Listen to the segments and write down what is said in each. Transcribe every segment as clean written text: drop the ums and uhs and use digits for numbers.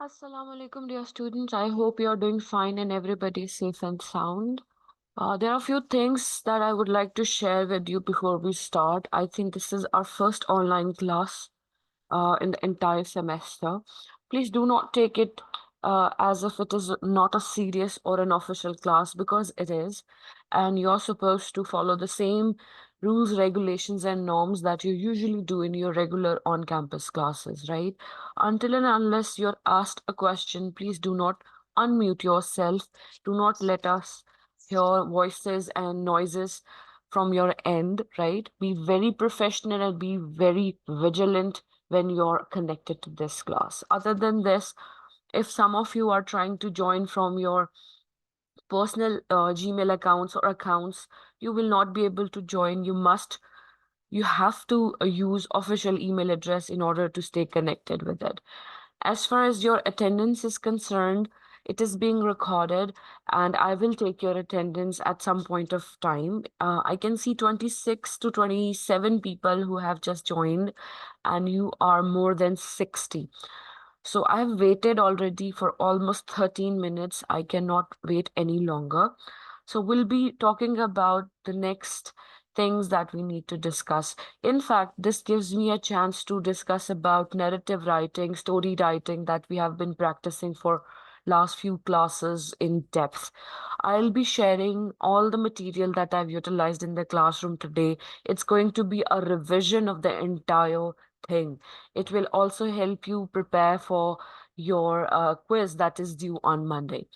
Assalamu alaikum, dear students. I hope you're doing fine and everybody is safe and sound. There are a few things that I would like to share with you before we start. I think this is our first online class in the entire semester. Please do not take it as if it is not a serious or an official class because it is. And you're supposed to follow the same rules, regulations, and norms that you usually do in your regular on campus classes, right? Until and unless you're asked a question, please do not unmute yourself. Do not let us hear voices and noises from your end, right? Be very professional and be very vigilant when you're connected to this class. Other than this, if some of you are trying to join from your personal Gmail accounts or accounts, you will not be able to join. You have to use official email address in order to stay connected with it. As far as your attendance is concerned, it is being recorded and I will take your attendance at some point of time. I can see 26 to 27 people who have just joined, and you are more than 60. So I've waited already for almost 13 minutes. I cannot wait any longer. So we'll be talking about the next things that we need to discuss. In fact, this gives me a chance to discuss about narrative writing, story writing that we have been practicing for last few classes in depth. I'll be sharing all the material that I've utilized in the classroom today. It's going to be a revision of the entire thing. It will also help you prepare for your quiz that is due on Monday,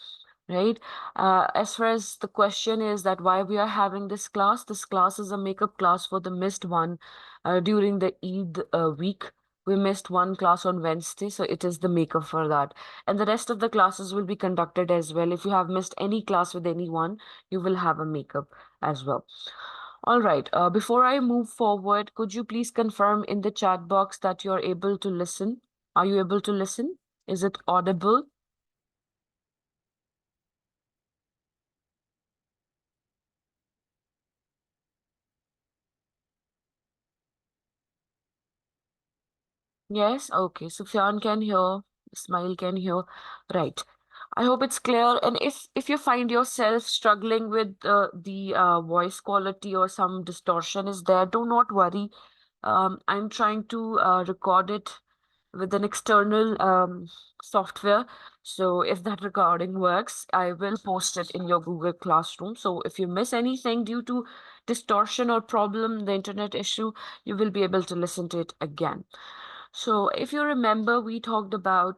right? As far as the question is that why we are having this class is a makeup class for the missed one during the Eid week. We missed one class on Wednesday, so it is the makeup for that. And the rest of the classes will be conducted as well. If you have missed any class with anyone, you will have a makeup as well. All right. Before I move forward, could you please confirm in the chat box that you're able to listen? Are you able to listen? Is it audible? Yes, okay. Sufyan can hear, Ismail can hear. Right. I hope it's clear. And if you find yourself struggling with the voice quality or some distortion is there, do not worry. I'm trying to record it with an external software. So if that recording works, I will post it in your Google Classroom. So if you miss anything due to distortion or problem, the internet issue, you will be able to listen to it again. So, if you remember, we talked about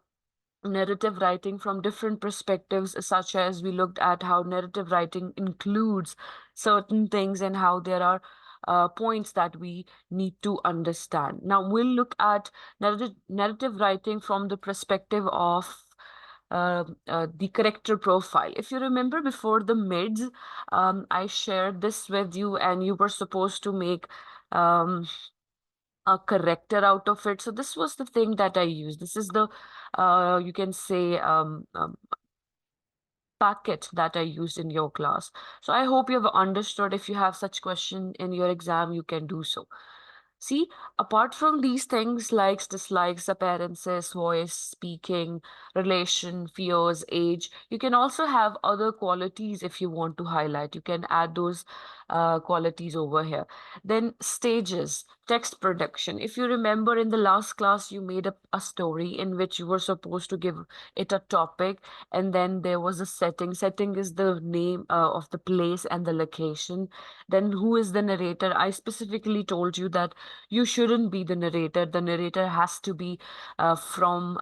narrative writing from different perspectives, such as we looked at how narrative writing includes certain things and how there are points that we need to understand. Now, we'll look at narrative writing from the perspective of the character profile. If you remember before the mids, I shared this with you, and you were supposed to make. Um, a character out of it. So this was the thing that I used. This is the you can say packet that I used in your class. So I hope you have understood. If you have such question in your exam, you can do so. See, apart from these things, likes, dislikes, appearances, voice, speaking, relation, fears, age, you can also have other qualities if you want to highlight. You can add those qualities over here. Then stages, text production. If you remember in the last class, you made up a story in which you were supposed to give it a topic, and then there was a setting. Setting is the name of the place and the location. Then who is the narrator? I specifically told you that you shouldn't be the narrator. The narrator has to be from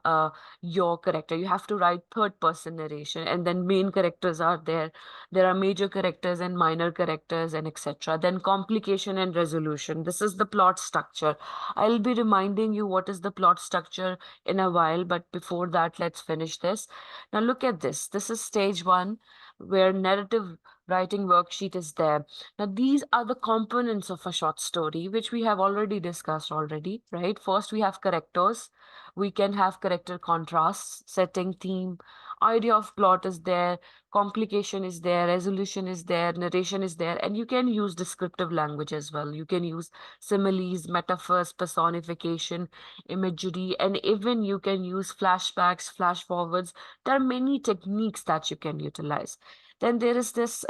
your character. You have to write third person narration, and then main characters are there. There are major characters and minor characters, and etc. Then complication and resolution. This is the plot structure. I'll be reminding you what is the plot structure in a while, but before that, let's finish this. Now, look at this. This is stage one, where narrative writing worksheet is there. Now, these are the components of a short story, which we have already discussed already, right? First, we have characters. We can have character contrasts, setting, theme, idea of plot is there, complication is there, resolution is there, narration is there, and you can use descriptive language as well. You can use similes, metaphors, personification, imagery, and even you can use flashbacks, flash forwards. There are many techniques that you can utilize. Then there is this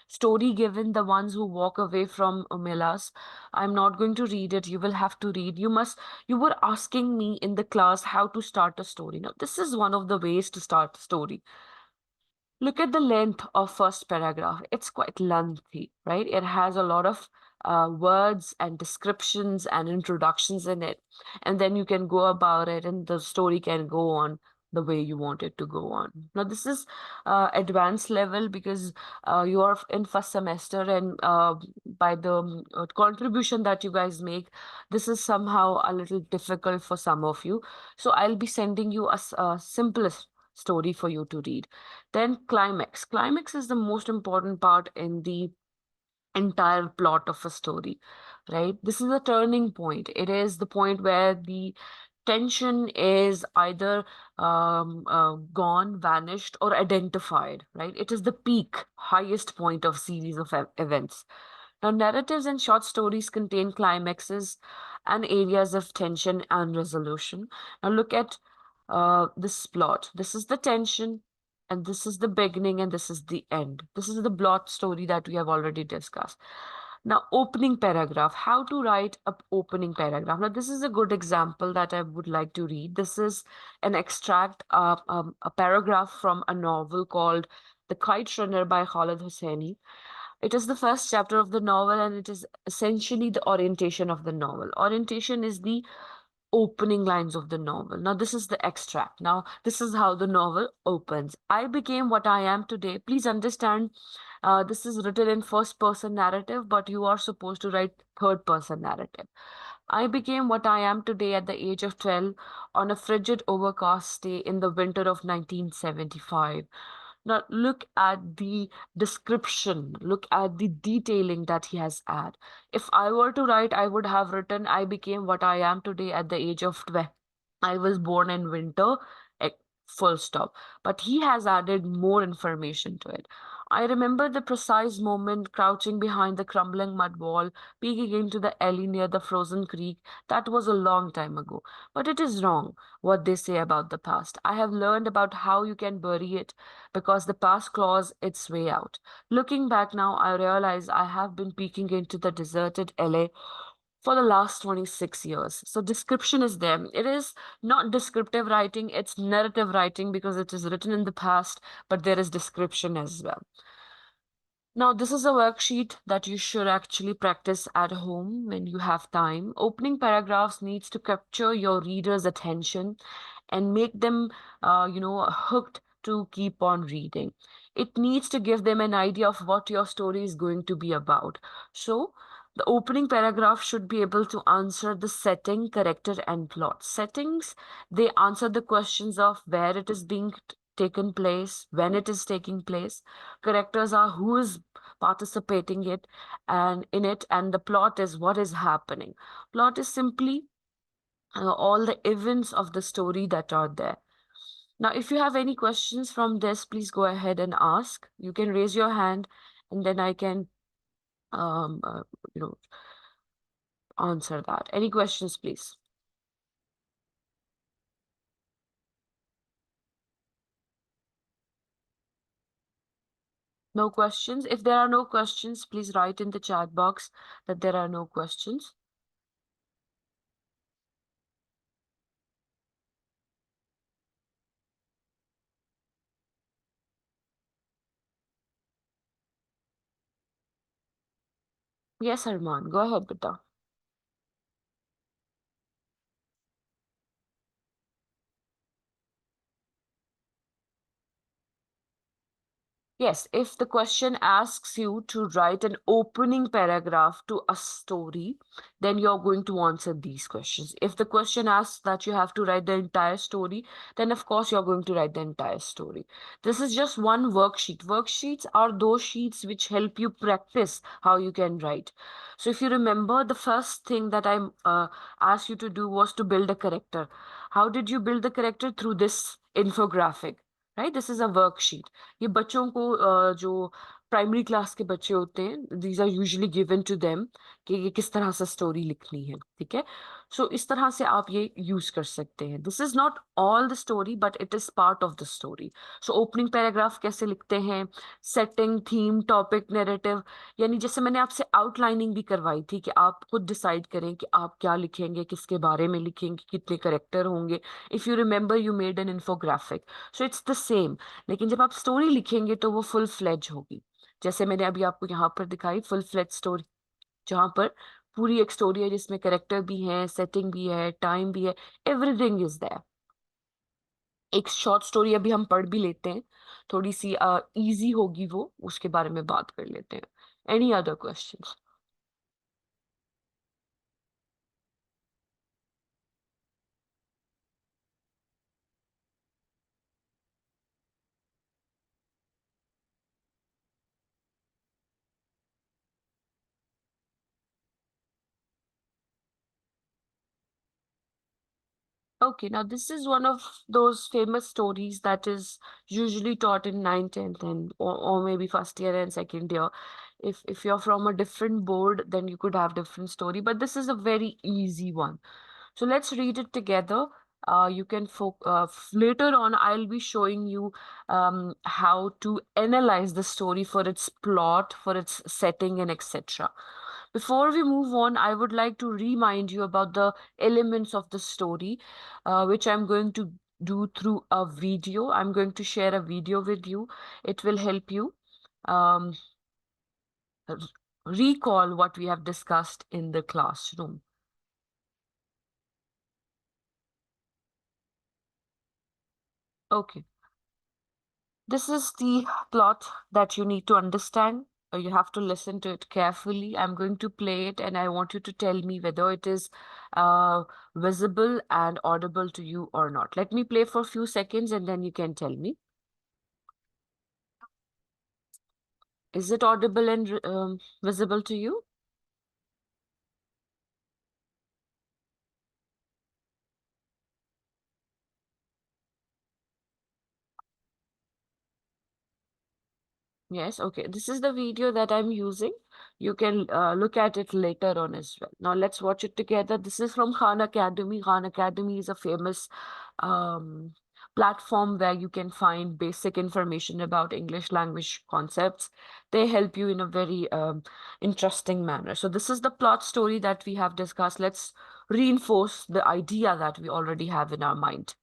story given, The Ones Who Walk Away from Umilas. I'm not going to read it. You will have to read. You were asking me in the class how to start a story. Now, this is one of the ways to start a story. Look at the length of first paragraph. It's quite lengthy, right? It has a lot of words and descriptions and introductions in it. And then you can go about it and the story can go on the way you want it to go on. Now, this is advanced level because you are in first semester and by the contribution that you guys make, this is somehow a little difficult for some of you. So I'll be sending you a simplest story for you to read. Then climax. Climax is the most important part in the entire plot of a story, right? This is a turning point. It is the point where the tension is either gone, vanished, or identified, right? It is the peak, highest point of series of events. Now, narratives and short stories contain climaxes and areas of tension and resolution. Now, look at this plot. This is the tension, and this is the beginning, and this is the end. This is the plot story that we have already discussed. Now, opening paragraph. How to write a opening paragraph. Now, this is a good example that I would like to read. This is an extract, a paragraph from a novel called The Kite Runner by Khalid Hosseini. It is the first chapter of the novel, and it is essentially the orientation of the novel. Orientation is the opening lines of the novel. Now, this is the extract. Now, this is how the novel opens. I became what I am today. Please understand, this is written in first person narrative, but you are supposed to write third person narrative. I became what I am today at the age of 12 on a frigid, overcast day in the winter of 1975. Now, look at the description, look at the detailing that he has added. If I were to write, I would have written, I became what I am today at the age of 12. I was born in winter, eh, full stop. But he has added more information to it. I remember the precise moment crouching behind the crumbling mud wall, peeking into the alley near the frozen creek. That was a long time ago. But it is wrong what they say about the past. I have learned about how you can bury it because the past claws its way out. Looking back now, I realize I have been peeking into the deserted alley for the last 26 years. So description is there. It is not descriptive writing, it's narrative writing because it is written in the past, but there is description as well. Now, this is a worksheet that you should actually practice at home when you have time. Opening paragraphs needs to capture your reader's attention and make them, hooked to keep on reading. It needs to give them an idea of what your story is going to be about. So, the opening paragraph should be able to answer the setting, character, and plot. Settings, they answer the questions of where it is being taken place, when it is taking place. Characters are who is participating it and in it, and the plot is what is happening. Plot is simply all the events of the story that are there. Now, if you have any questions from this, please go ahead and ask. You can raise your hand, and then I can, um, uh, you know, answer that. Any questions, please? No questions? If there are no questions, please write in the chat box that there are no questions. Yes, Arman, go ahead, Beta. Yes, if the question asks you to write an opening paragraph to a story, then you're going to answer these questions. If the question asks that you have to write the entire story, then of course you're going to write the entire story. This is just one worksheet. Worksheets are those sheets which help you practice how you can write. So if you remember, the first thing that I asked you to do was to build a character. How did you build the character? Through this infographic. Right, this is a worksheet. ये बच्चों को जो primary class के बच्चे होते हैं, these are usually given to them कि ये किस तरह से स्टोरी लिखनी है, ठीक है। सो इस तरह से आप ये यूज कर सकते हैं। This is not all the story but it is part of the story. So opening paragraph कैसे लिखते हैं, सेटिंग, थीम, टॉपिक, नैरेटिव, यानी जैसे मैंने आपसे आउटलाइनिंग भी करवाई थी कि आप खुद डिसाइड करें कि आप क्या लिखेंगे, किसके बारे में लिखेंगे, कितने करेक्टर होंगे। If you remember you made an infographic, so it's the same. लेकिन जब आप स्टोरी लिखेंगे तो वो फुल फ्लेज होगी, जैसे मैंने अभी आपको यहाँ पर दिखाई, फुल फ्लेज स्टोरी, जहाँ पर पूरी एक स्टोरी है जिसमें करेक्टर भी है, सेटिंग भी है, टाइम भी है, एवरीथिंग इज देयर। एक शॉर्ट स्टोरी अभी हम पढ़ भी लेते हैं, थोड़ी सी इजी होगी वो, उसके बारे में बात कर लेते हैं। Any other questions? Okay, now this is one of those famous stories that is usually taught in 9th, 10th, or maybe first year and second year. If you're from a different board, then you could have different story. But this is a very easy one. So let's read it together. You can later on. I'll be showing you how to analyze the story for its plot, for its setting, and etc. Before we move on, I would like to remind you about the elements of the story, which I'm going to do through a video. I'm going to share a video with you. It will help you um, r- recall what we have discussed in the classroom. Okay. This is the plot that you need to understand. You have to listen to it carefully. I'm going to play it and I want you to tell me whether it is visible and audible to you or not. Let me play for a few seconds and then you can tell me. Is it audible and visible to you? Yes, okay. This is the video that I'm using. You can look at it later on as well. Now let's watch it together. This is from Khan Academy. Khan Academy is a famous um, platform where you can find basic information about English language concepts. They help you in a very interesting manner. So this is the plot story that we have discussed. Let's reinforce the idea that we already have in our mind.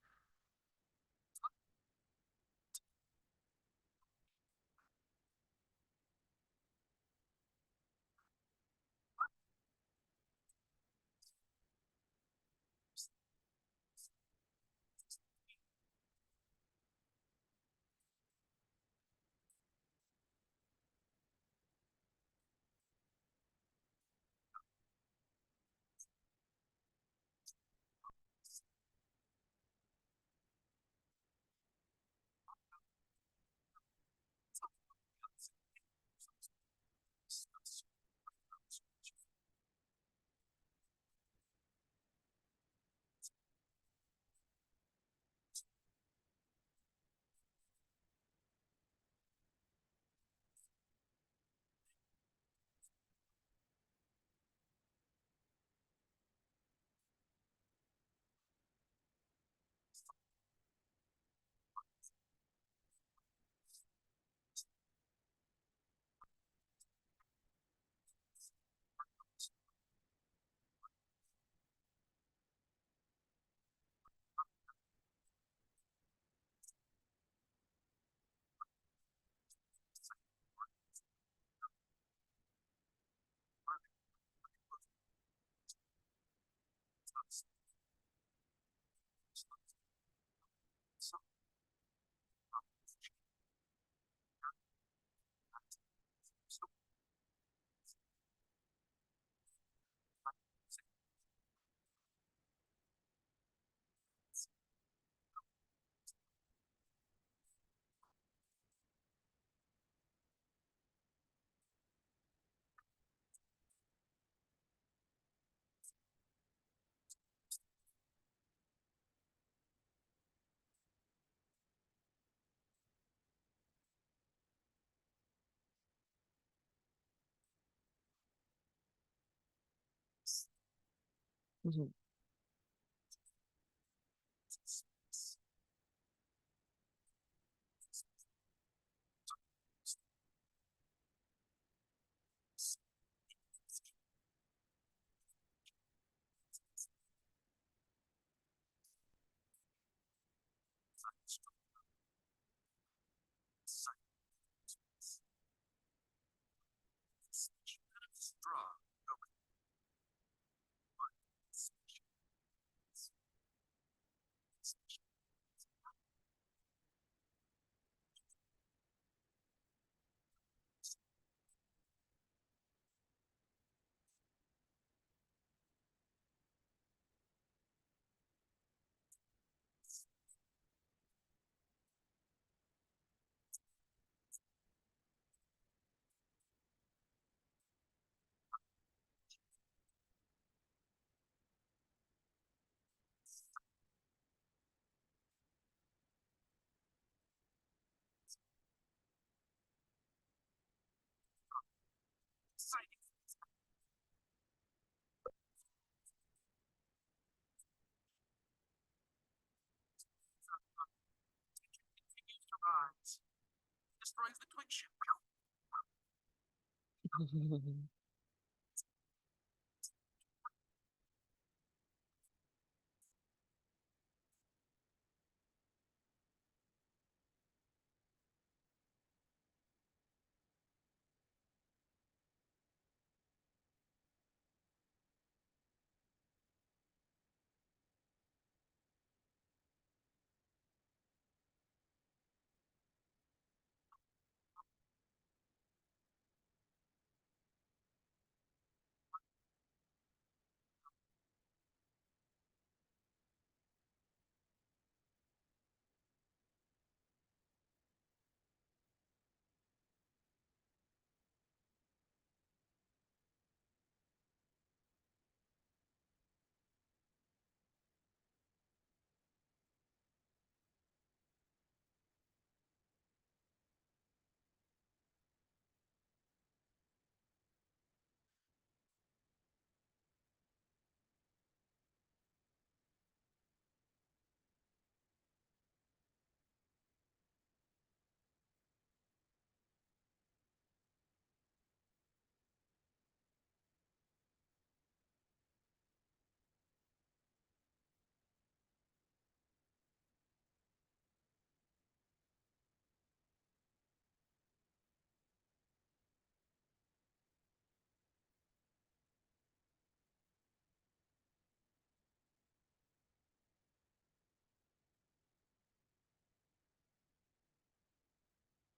Mhm.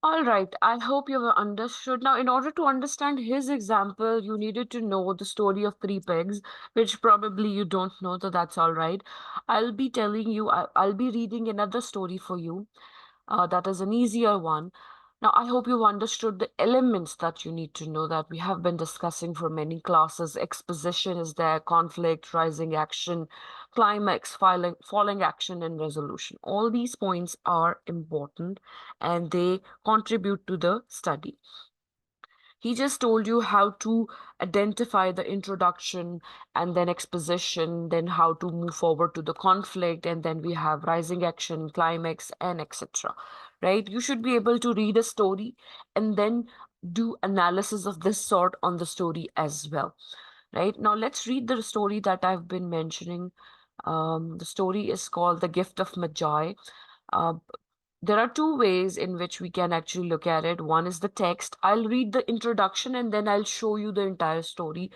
All right, I hope you've understood. Now, in order to understand his example, you needed to know the story of three pigs, which probably you don't know, so that's all right. I'll be telling you, I'll be reading another story for you. That is an easier one. Now, I hope you've understood the elements that you need to know that we have been discussing for many classes. Exposition is there, conflict, rising action, climax, falling action, and resolution. All these points are important and they contribute to the study. He just told you how to identify the introduction and then exposition, then how to move forward to the conflict, and then we have rising action, climax, and etc. Right? You should be able to read a story and then do analysis of this sort on the story as well. Right? Now let's read the story that I've been mentioning. The story is called The Gift of Magi. Uh, there are two ways in which we can actually look at it. One is the text. I'll read the introduction and then I'll show you the entire story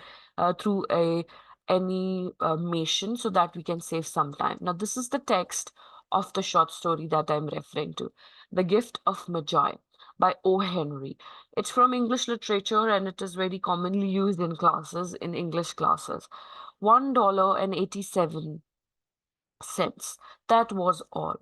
through a animation so that we can save some time. Now, this is the text of the short story that I'm referring to, The Gift of Magi by O. Henry. It's from English literature and it is very commonly used in classes, in English classes. $1.87. That was all.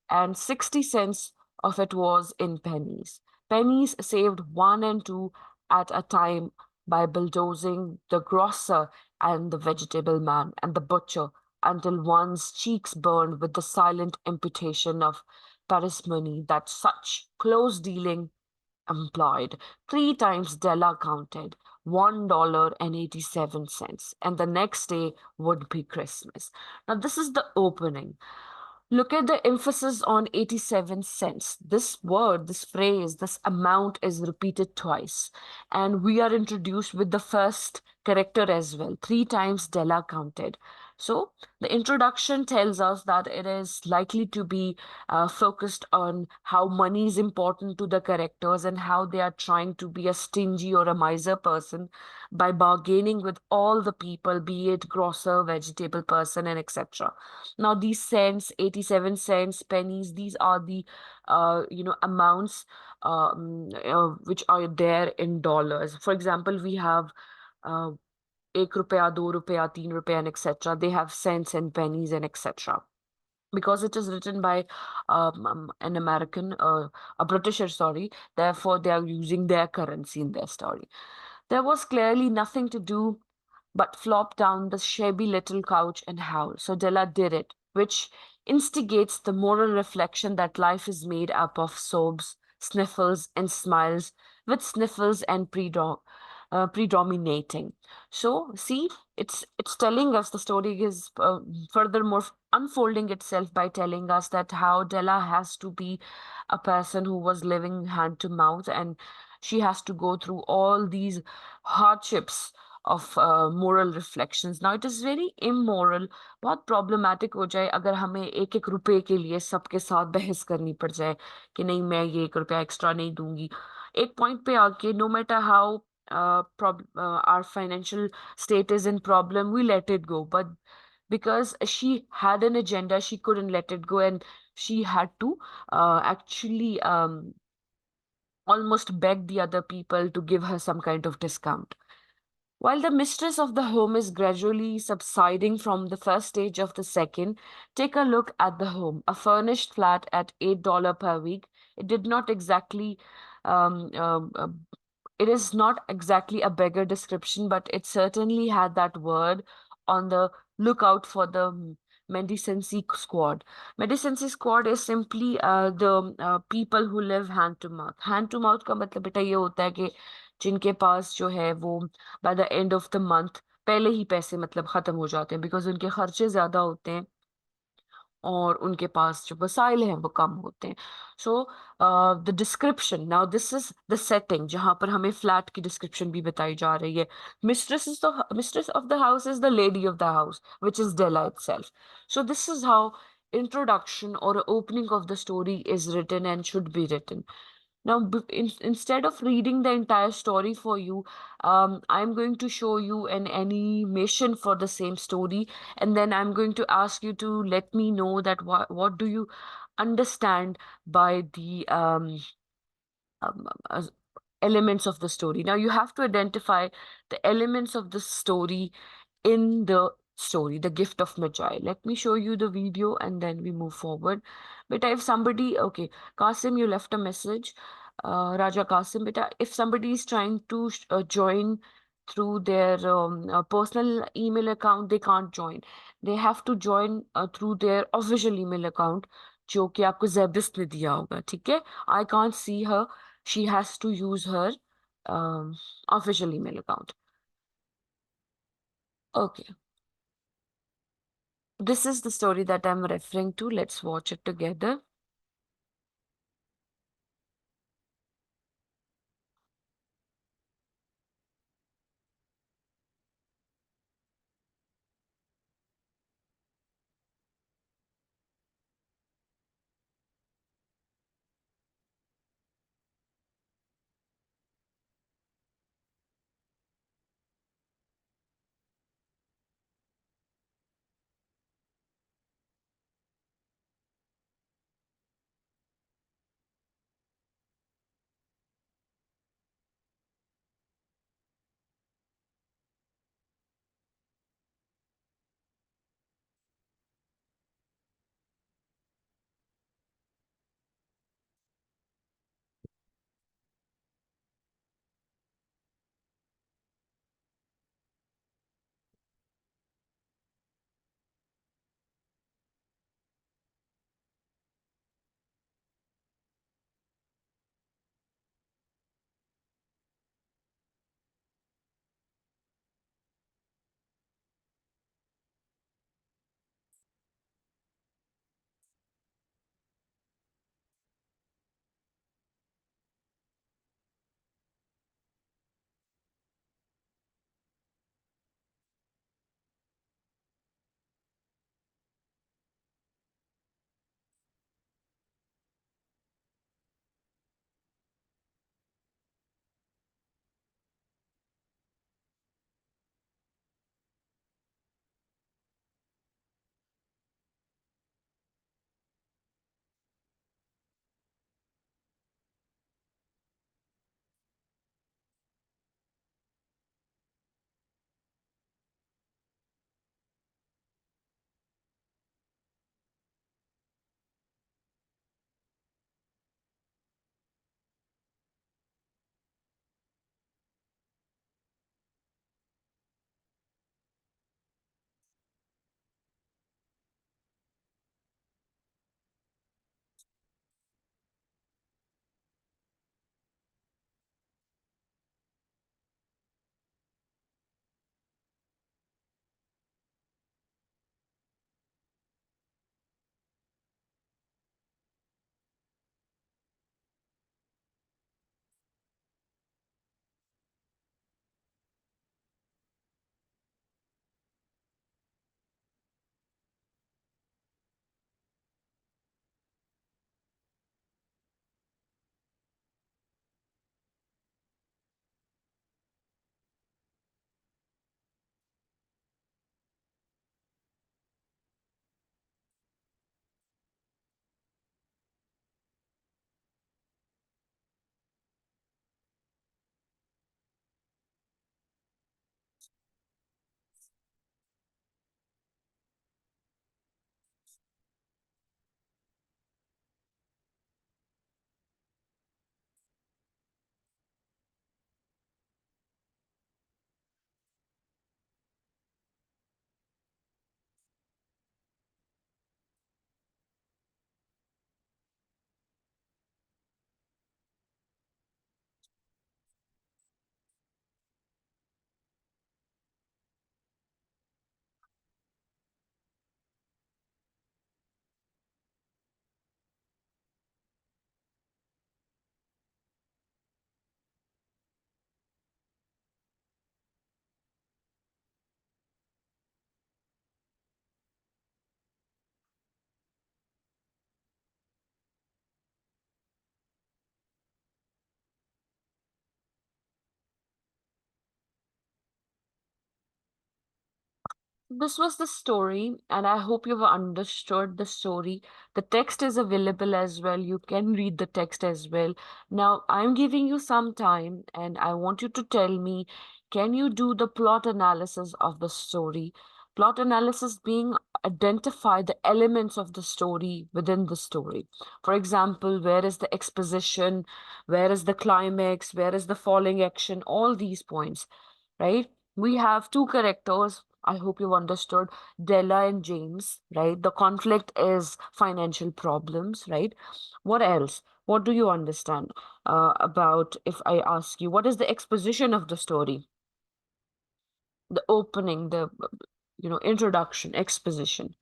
And 60 cents of it was in pennies. Pennies saved one and two at a time by bulldozing the grocer and the vegetable man and the butcher until one's cheeks burned with the silent imputation of parsimony that such close dealing employed. 3 times Della counted. $1.87, and the next day would be Christmas. Now, this is the opening. Look at the emphasis on 87 cents. This word, this phrase, this amount is repeated twice. And we are introduced with the first character as well. Three times Della counted. So the introduction tells us that it is likely to be focused on how money is important to the characters and how they are trying to be a stingy or a miser person by bargaining with all the people, be it grocer, vegetable person, and etc. Now, these cents, 87 cents, pennies, these are the amounts which are there in dollars. For example, we have uh, एक रुपया, दो रुपया, तीन रुपया, and etc. They have cents and pennies and etc. Because it is written by an American, a Britisher, sorry. Therefore, they are using their currency in their story. There was clearly nothing to do but flop down the shabby little couch and howl. So Della did it, which instigates the moral reflection that life is made up of sobs, sniffles, and smiles, with sniffles and predominating. So, see, it's telling us the story is furthermore unfolding itself by telling us that how Della has to be a person who was living hand to mouth, and she has to go through all these hardships of moral reflections. Now, it is very immoral, बहुत problematic हो जाए अगर हमें एक एक रुपए के लिए सबके साथ बहस करनी पड़ जाए कि नहीं मैं ये एक रुपया एक्स्ट्रा नहीं दूंगी. एक पॉइंट पे आके no matter how our financial state is in problem, we let it go. But because she had an agenda, she couldn't let it go, and she had to actually almost beg the other people to give her some kind of discount. While the mistress of the home is gradually subsiding from the first stage of the second, take a look at the home. A furnished flat at $8 per week. It did not exactly, um, um, uh, it is not exactly a beggar description, but it certainly had that word on the lookout for the Mendicency squad. Mendicency squad is simply the people who live hand to mouth. Hand to mouth का मतलब बेटा ये होता है कि जिनके पास जो है वो by the end of the month पहले ही पैसे मतलब खत्म हो जाते हैं बिकॉज उनके खर्चे ज्यादा होते हैं और उनके पास जो वसाइल हैं वो कम होते हैं. So the description now this is the setting जहां पर हमें फ्लैट की डिस्क्रिप्शन भी बताई जा रही है. Mistress of the house is the lady of the house which is Della itself. So this is how introduction or opening of the story is written and should be written. Now, instead of reading the entire story for you, I'm going to show you an animation for the same story, and then I'm going to ask you to let me know that what do you understand by the um, uh, elements of the story. Now, you have to identify the elements of the story in the story, The Gift of Magi. Let me show you the video and then we move forward. But if somebody, okay, Qasim, you left a message. Raja Qasim, beta, if somebody is trying to join through their personal email account, they can't join. They have to join through their official email account, जो कि आपको जेबिस ने दिया होगा, ठीक है? I can't see her. She has to use her official email account. Okay. This is the story that I'm referring to. Let's watch it together. This was the story, and I hope you've understood the story. The text is available as well. You can read the text as well. Now, I'm giving you some time, and I want you to tell me, can you do the plot analysis of the story? Plot analysis being identify the elements of the story within the story. For example, where is the exposition? Where is the climax? Where is the falling action? All these points, right? We have two characters. I hope you've understood Della and James, right? The conflict is financial problems, right? What else? What do you understand about if I ask you, what is the exposition of the story? The opening, the introduction, exposition.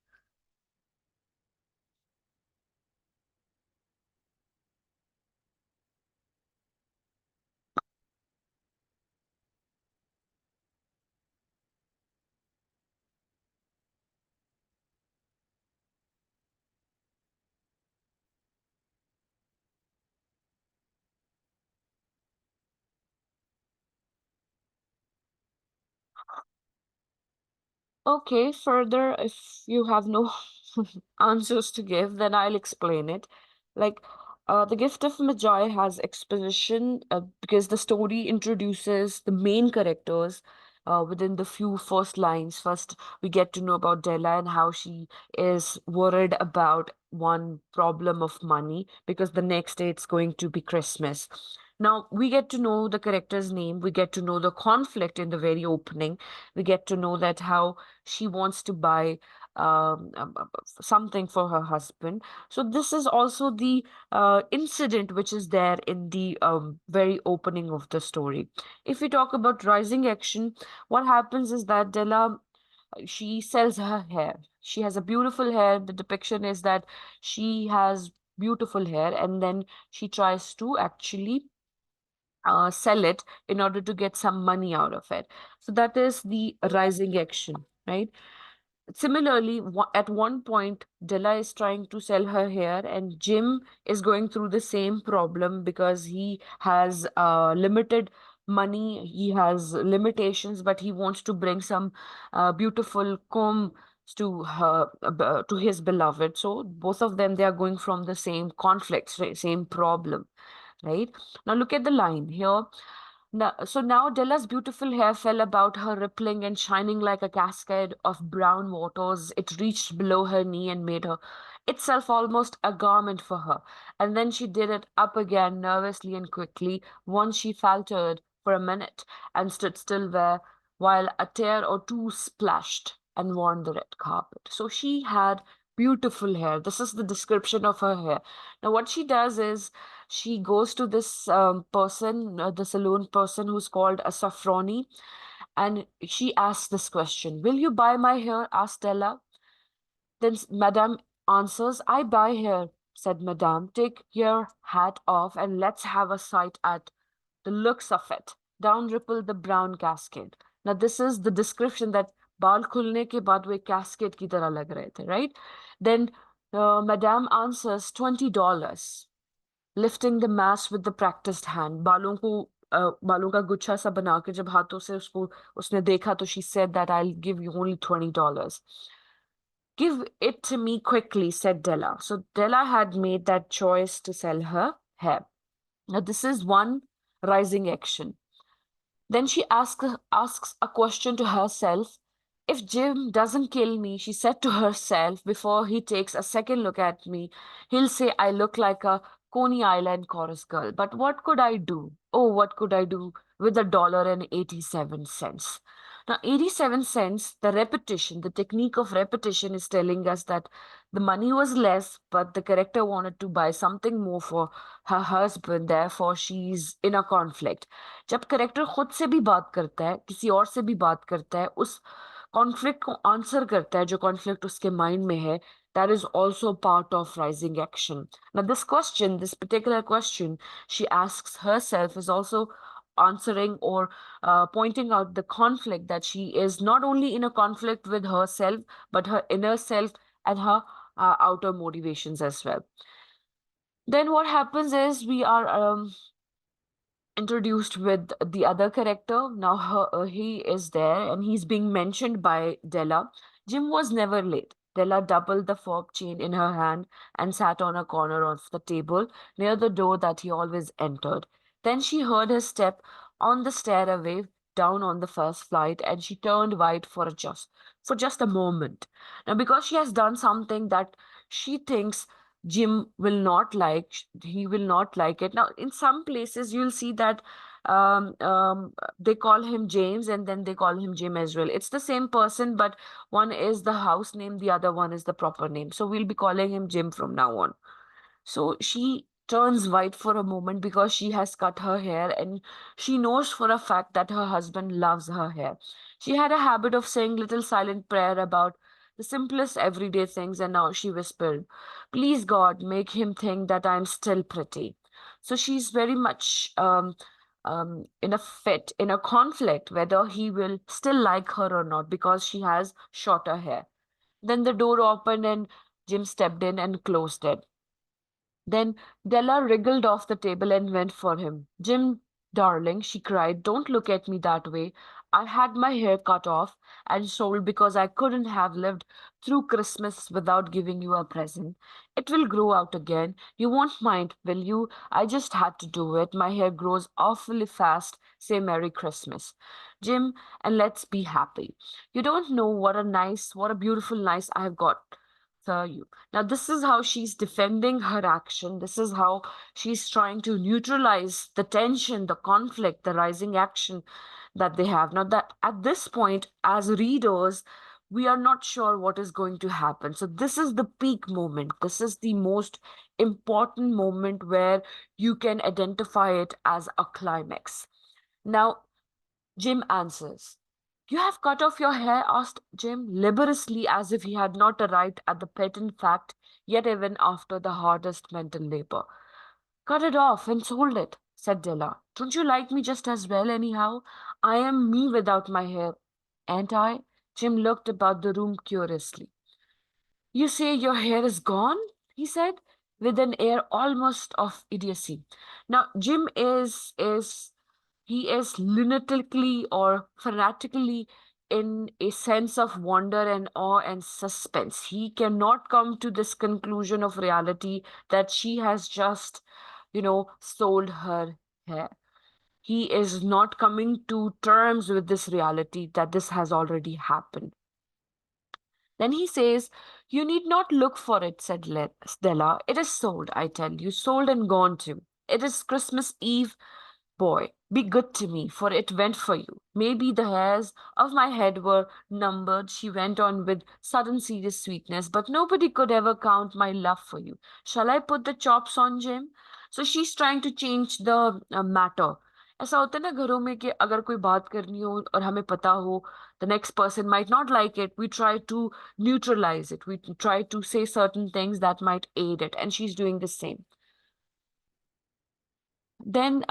Okay, further, if you have no answers to give, then I'll explain it. Like, The Gift of Magi has exposition because the story introduces the main characters within the few first lines. First, we get to know about Della and how she is worried about one problem of money because the next day it's going to be Christmas. Now, we get to know the character's name, we get to know the conflict in the very opening, we get to know that how she wants to buy something for her husband. So this is also the incident which is there in the very opening of the story. If we talk about rising action, what happens is that Della, she sells her hair. She has a beautiful hair. The depiction is that she has beautiful hair, and then she tries to actually sell it in order to get some money out of it. So that is the rising action, right? Similarly, at one point, Della is trying to sell her hair, and Jim is going through the same problem because he has limited money, he has limitations, but he wants to bring some beautiful comb to his beloved. So both of them, they are going from the same conflict, same problem, right? Now look at the line here. Now Della's beautiful hair fell about her, rippling and shining like a cascade of brown waters. It reached below her knee and made her itself almost a garment for her. And then she did it up again nervously and quickly. Once she faltered for a minute and stood still there while a tear or two splashed and worn the red carpet. So she had beautiful hair. This is the description of her hair. Now, what she does is she goes to this person, the saloon person who's called a Safroni, and she asks this question: "Will you buy my hair?" asked Stella. Then Madame answers, "I buy hair," said Madame. "Take your hat off and let's have a sight at the looks of it." Down rippled the brown cascade. Now, this is the description that बाल खुलने के बाद वो एक cascade की तरह लग रहे थे, right? Then Madame answers $20. Lifting the mass with the practiced hand, बालों का गुच्छा सा बना के जब हाथों से उसको उसने देखा तो she said that I'll give you only $20. Give it to me quickly, said Della. So Della had made that choice to sell her hair. Now this is one rising action. Then she asks a question to herself. If Jim doesn't kill me, she said to herself, before he takes a second look at me, he'll say I look like a Coney Island chorus girl. But what could I do? Oh, what could I do with $1.87? Now, 87 cents, the repetition, the technique of repetition is telling us that the money was less, but the character wanted to buy something more for her husband. Therefore, she's in a conflict. जब character खुद से भी बात करता है, किसी और से भी बात करता है, उस कॉन्फ्लिक्ट को आंसर करता है जो कॉन्फ्लिक्ट उसके माइंड में है, that is also part of rising action. Now this question, this particular question she asks herself is also answering or pointing out the conflict that she is not only in a conflict with herself but her inner self and her outer motivations as well. Then what happens is we are introduced with the other character. Now he is there and he's being mentioned by Della. Jim was never late. Della doubled the fob chain in her hand and sat on a corner of the table near the door that he always entered. Then she heard his step on the stairway down on the first flight, and she turned white for just a moment. Now, because she has done something that she thinks Jim will not like, he will not like it. Now, in some places, you'll see that they call him James and then they call him Jim as well. It's the same person, but one is the house name, the other one is the proper name. So we'll be calling him Jim from now on. So she turns white for a moment because she has cut her hair and she knows for a fact that her husband loves her hair. She had a habit of saying little silent prayer about the simplest everyday things, and now she whispered, "Please God, make him think that I'm still pretty." So she's very much in a fit, in a conflict, whether he will still like her or not because she has shorter hair. Then the door opened and Jim stepped in and closed it. Then Della wriggled off the table and went for him. "Jim, darling," she cried, "don't look at me that way. I had my hair cut off and sold because I couldn't have lived through Christmas without giving you a present. It will grow out again. You won't mind, will you? I just had to do it. My hair grows awfully fast. Say Merry Christmas, Jim, and let's be happy. You don't know what a beautiful nice I have got for you." Now, this is how she's defending her action. This is how she's trying to neutralize the tension, the conflict, the rising action that they have. Now, that at this point, as readers, we are not sure what is going to happen. So, this is the peak moment. This is the most important moment where you can identify it as a climax. Now, Jim answers. "You have cut off your hair?" asked Jim, laboriously, as if he had not arrived at the patent fact yet, even after the hardest mental labor. "Cut it off and sold it," said Della. "Don't you like me just as well, anyhow? I am me without my hair, ain't I?" Jim looked about the room curiously. "You say your hair is gone?" he said, with an air almost of idiocy. Now, Jim is lunatically or fanatically in a sense of wonder and awe and suspense. He cannot come to this conclusion of reality that she has just, sold her hair. He is not coming to terms with this reality that this has already happened. Then he says, "You need not look for it," said Stella. "It is sold, I tell you, sold and gone too. It is Christmas Eve. Boy, be good to me, for it went for you. Maybe the hairs of my head were numbered," she went on with sudden serious sweetness, "but nobody could ever count my love for you. Shall I put the chops on, Jim?" So she's trying to change the matter. ऐसा होता है ना घरों में कि अगर कोई बात करनी हो और हमें पता हो the next person might not like it, we try to neutralize it. We try to say certain things that might aid it, and she's doing the same. Then,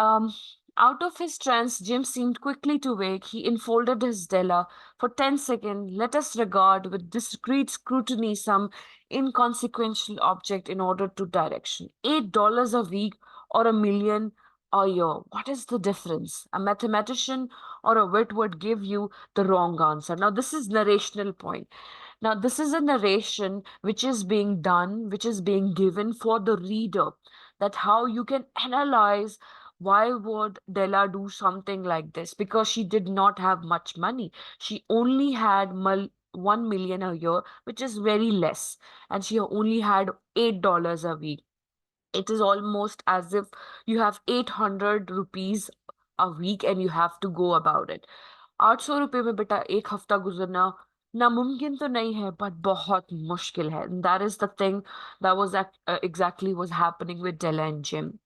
out of his trance, Jim seemed quickly to wake. He enfolded his Della. "For 10 seconds, let us regard with discreet scrutiny some inconsequential object in order to direction. $8 a week or a million a year. What is the difference? A mathematician or a wit would give you the wrong answer." Now, this is narrational point. Now, this is a narration which is being done, which is being given for the reader, that how you can analyze why would Della do something like this? Because she did not have much money. She only had 1 million a year, which is very less, and she only had $8 a week. It is almost as if you have 800 rupees a week and you have to go about it. 800 रुपए में बेटा एक हफ्ता गुजरना नामुमकिन तो नहीं है, but बहुत मुश्किल है. And that is the thing that was exactly was happening with Della and Jim.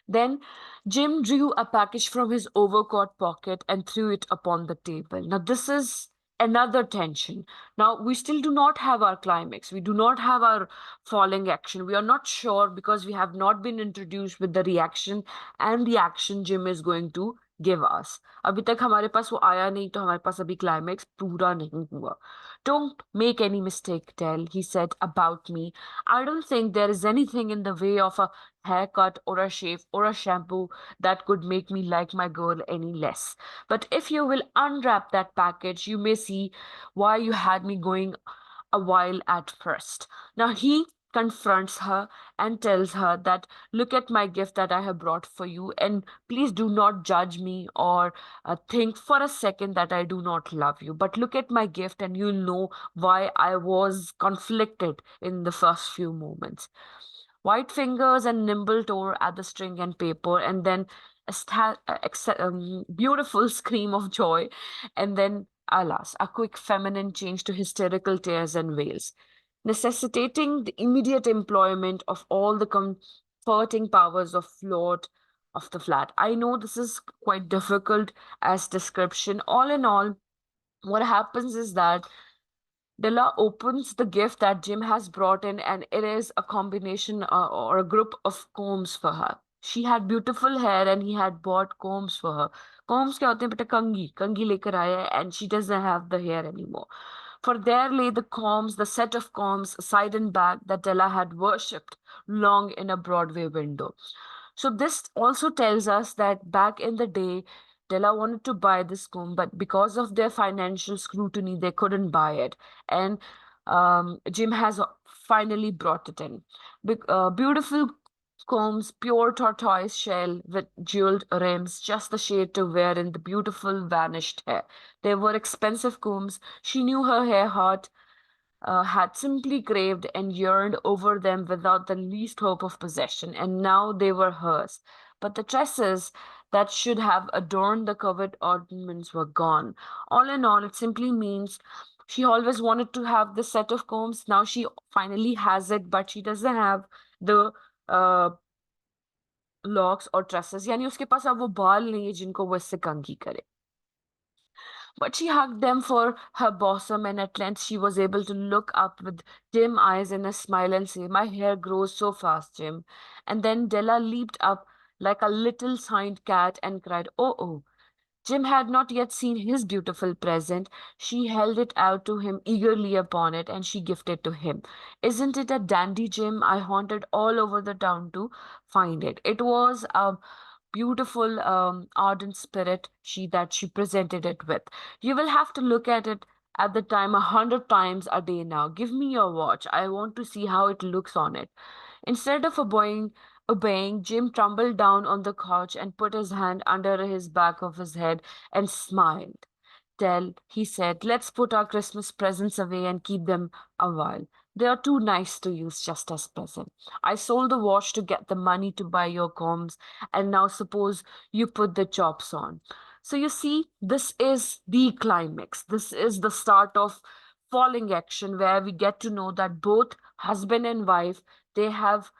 Then Jim drew a package from his overcoat pocket and threw it upon the table. Now, this is another tension. Now, we still do not have our climax. We do not have our falling action. We are not sure because we have not been introduced with the reaction and the action Jim is going to give us. अभी तक हमारे पास वो आया नहीं, तो हमारे पास अभी climax पूरा नहीं हुआ. Don't make any mistake, Tell, he said about me. I don't think there is anything in the way of a haircut or a shave or a shampoo that could make me like my girl any less. But if you will unwrap that package, you may see why you had me going a while at first. Now he confronts her and tells her that look at my gift that I have brought for you, and please do not judge me or think for a second that I do not love you. But look at my gift, and you'll know why I was conflicted in the first few moments. White fingers and nimble tore at the string and paper, and then beautiful scream of joy, and then, alas, a quick feminine change to hysterical tears and wails, necessitating the immediate employment of all the comforting powers of Lord of the flat. I know this is quite difficult as description. All in all, what happens is that Della opens the gift that Jim has brought in, and it is a combination or a group of combs for her. She had beautiful hair, and he had bought combs for her. Combs क्या होते हैं बेटा? कंघी कंघी लेकर आया है, and she doesn't have the hair anymore. For there lay the combs, the set of combs, side and back, that Della had worshipped long in a Broadway window. So this also tells us that back in the day, Della wanted to buy this comb, but because of their financial scrutiny, they couldn't buy it. And Jim has finally brought it in. Beautiful combs, pure tortoise shell with jeweled rims, just the shade to wear in the beautiful vanished hair. They were expensive combs. She knew her hair heart had simply craved and yearned over them without the least hope of possession, and now they were hers. But the tresses that should have adorned the covered ornaments were gone. All in all, it simply means she always wanted to have this set of combs. Now she finally has it, but she doesn't have the uh, locks or tresses. यानी उसके पास अब वो बाल नहीं है जिनको वो इससे कंघी करे. But she hugged them for her bosom, and at length she was able to look up with dim eyes and a smile and say, my hair grows so fast, Jim. And then Della leaped up like a little signed cat and cried, oh, oh. Jim had not yet seen his beautiful present. She held it out to him eagerly upon it, and she gifted to him. Isn't it a dandy, Jim? I haunted all over the town to find it. It was a beautiful, ardent spirit she presented it with. You will have to look at it at the time 100 times a day now. Give me your watch. I want to see how it looks on it. Instead of obeying, Jim tumbled down on the couch and put his hand under his back of his head and smiled. Tell, he said, let's put our Christmas presents away and keep them a while. They are too nice to use just as presents. I sold the watch to get the money to buy your combs, and now suppose you put the chops on. So you see, this is the climax. This is the start of falling action, where we get to know that both husband and wife, they have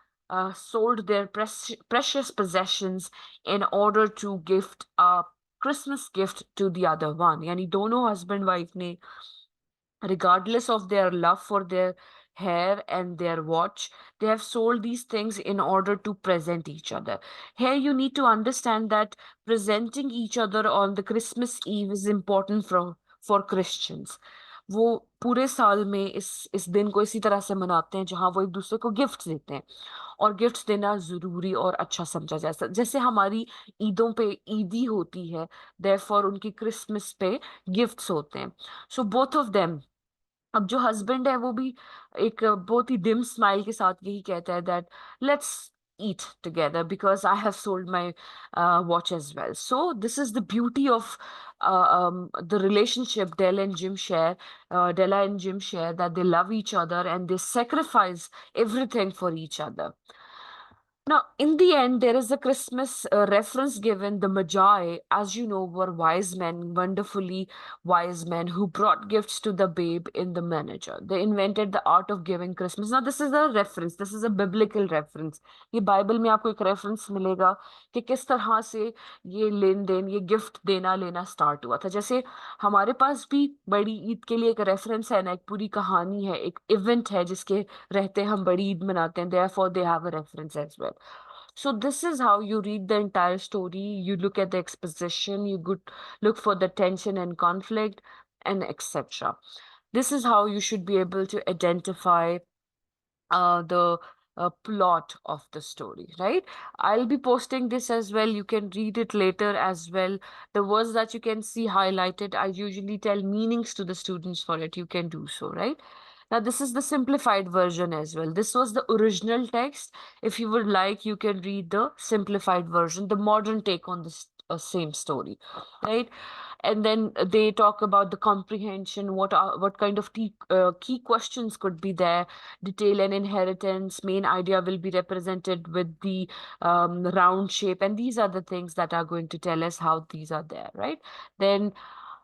sold their precious possessions in order to gift a Christmas gift to the other one. यानी दोनों husband wife ने, regardless of their love for their hair and their watch, they have sold these things in order to present each other. Here you need to understand that presenting each other on the Christmas Eve is important for Christians. वो पूरे साल में इस दिन को इसी तरह से मनाते हैं जहां वो एक दूसरे को गिफ्ट देते हैं, और गिफ्ट देना जरूरी और अच्छा समझा जाता है. जैसे हमारी ईदों पे ईदी होती है, देयरफॉर उनकी क्रिसमस पे गिफ्ट्स होते हैं. सो बोथ ऑफ देम, अब जो हस्बैंड है वो भी एक बहुत ही डिम स्माइल के साथ यही कहता है that let's eat together because I have sold my watch as well. So this is the beauty of the relationship Della and Jim share, that they love each other and they sacrifice everything for each other. Now, in the end, there is a Christmas reference given. The Magi, as you know, were wise men, wonderfully wise men who brought gifts to the babe in the manger. They invented the art of giving Christmas. Now, this is a reference. This is a biblical reference. ये Bible में आपको एक reference मिलेगा कि किस तरह से ये लेन देन, ये गिफ्ट देना लेना स्टार्ट हुआ था. जैसे हमारे पास भी बड़ी ईद के लिए एक रेफरेंस है ना, एक पूरी कहानी है, एक इवेंट है जिसके रहते हम बड़ी ईद मनाते हैं. Therefore they have a reference as well. So this is how you read the entire story. You look at the exposition, look for the tension and conflict, and etc. This is how you should be able to identify the plot of the story, right? I'll be posting this as well. You can read it later as well. The words that you can see highlighted, I usually tell meanings to the students for it. You can do so, right? Now, this is the simplified version as well. This was the original text. If you would like, you can read the simplified version, the modern take on this same story, right? And then they talk about the comprehension, what kind of key questions could be there. Detail and inheritance, main idea will be represented with the round shape, and these are the things that are going to tell us how these are there, right? Then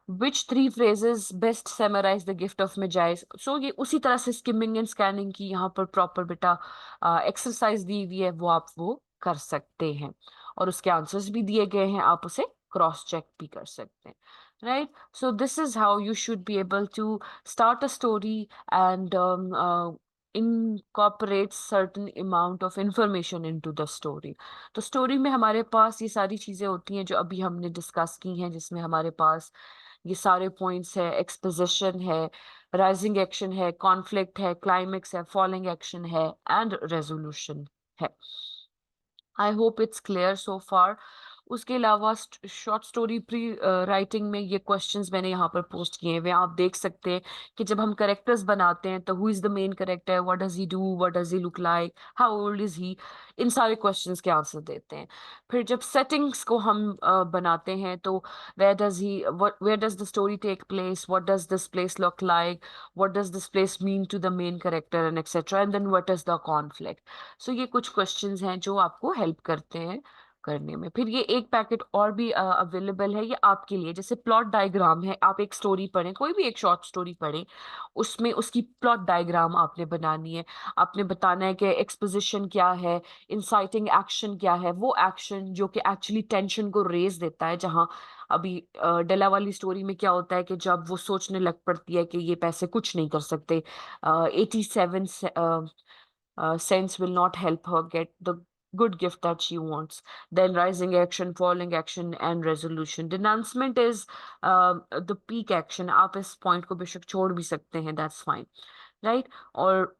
which three phrases best summarize the gift of Magi? So ये उसी तरह से skimming and scanning की यहाँ पर proper बेटा exercise दी हुई है, वो कर सकते हैं, और उसके आंसर्स भी दिए गए हैं, आप उसे क्रॉस चेक भी कर सकते हैं, right? So this is how you should be able to start a story and incorporate certain amount of information into the story. तो स्टोरी में हमारे पास ये सारी चीजें होती हैं जो अभी हमने डिस्कस की हैं, जिसमें हमारे पास ये सारे पॉइंट्स है, एक्सपोजिशन है, राइजिंग एक्शन है, कॉन्फ्लिक्ट है, क्लाइमेक्स है, फॉलिंग एक्शन है, एंड रेजोल्यूशन है। I hope it's clear so far. उसके अलावा शॉर्ट स्टोरी प्री राइटिंग में ये क्वेश्चंस मैंने यहाँ पर पोस्ट किए हुए हैं, आप देख सकते हैं कि जब हम करेक्टर्स बनाते हैं तो who is the main character, what does he do, what does he look like, how old is he, इन सारे क्वेश्चंस के आंसर देते हैं। फिर जब सेटिंग्स को हम बनाते हैं तो where does the story take place, what does this place look like, what does this place mean to the main character, and etcetera, and then what is the conflict. So ये कुछ questions हैं जो आपको help करते हैं करने में। फिर ये एक पैकेट और भी अवेलेबल है, ये आपके लिए, जैसे प्लॉट डायग्राम है। आप एक स्टोरी पढ़ें, कोई भी एक शॉर्ट स्टोरी पढ़ें, उसमें उसकी प्लॉट डायग्राम आपने बनानी है। आपने बताना है कि एक्सपोजिशन क्या है, इंसाइटिंग एक्शन क्या है, वो एक्शन जो कि एक्चुअली टेंशन को रेज देता है। जहां अभी डेला वाली स्टोरी में क्या होता है कि जब वो सोचने लग पड़ती है कि ये पैसे कुछ नहीं कर सकते, 87 cents will not help her get the good gift that she wants. Then rising action, falling action, and resolution. Denouncement is the peak action. आप इस point को बेशक छोड़ भी सकते हैं, that's fine, right? और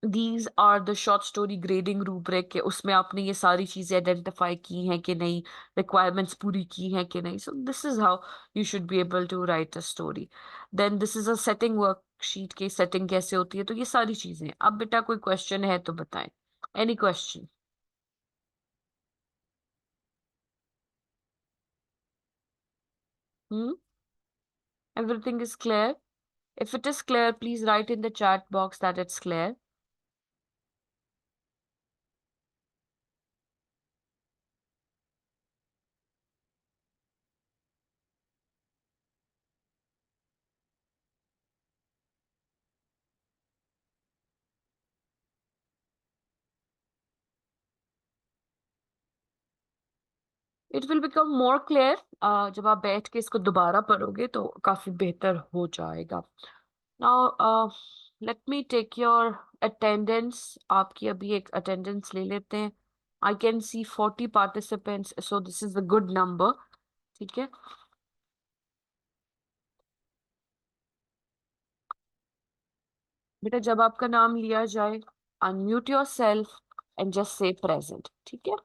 these are the short story grading rubric के उसमें आपने ये सारी चीजें आइडेंटिफाई की हैं कि नहीं, रिक्वायरमेंट्स पूरी की हैं कि नहीं। So this is how you should be able to write a story. Then this is a setting worksheet की setting कैसे होती है, तो ये सारी चीजें। अब बेटा कोई क्वेश्चन है तो बताएं। Any question? Hmm? Everything is clear? If it is clear, please write in the chat box that it's clear. It will become more clear जब आप बैठ के इसको दोबारा पढ़ोगे तो काफी बेहतर हो जाएगा। Now let me take your attendance. आपकी अभी एक अटेंडेंस ले लेते हैं। I can see 40 participants, so this is a good number. ठीक है बेटा, जब आपका नाम लिया जाए, unmute yourself and just say present, ठीक है?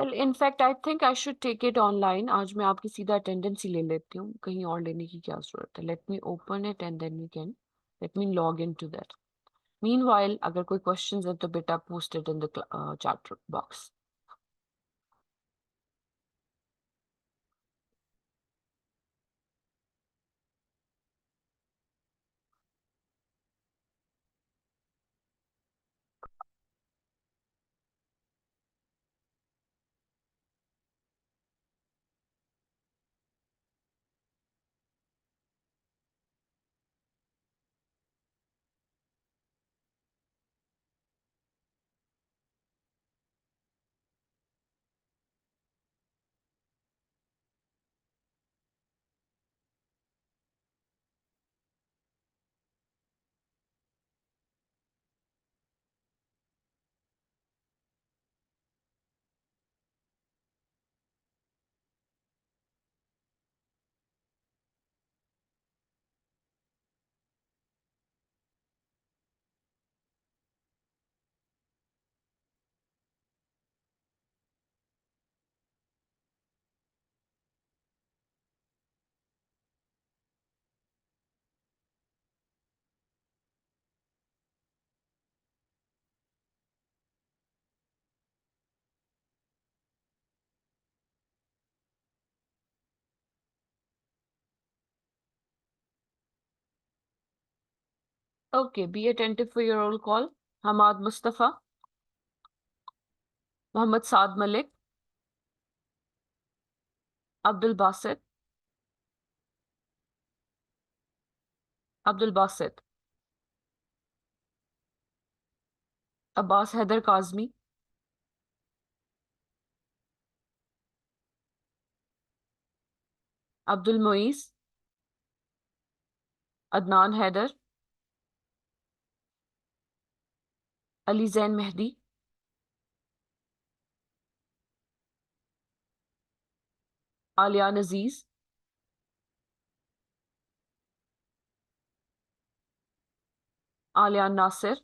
In fact I think I should take it online. आज मैं आपकी सीधा अटेंडेंस ही ले लेती हूँ, कहीं और लेने की क्या जरूरत है। Let me open it and then we can, let me log in to that. Meanwhile अगर कोई क्वेश्चंस है तो बेटा post it in the chat box. Okay, be attentive for your roll call. Hamad Mustafa, Mohammed Saad Malik, Abdul Basit, Abdul Basit, Abbas Haider Kazmi, Abdul Muiz, Adnan Haider, Ali Zain Mehdi, Alian Aziz, Alian Nasir,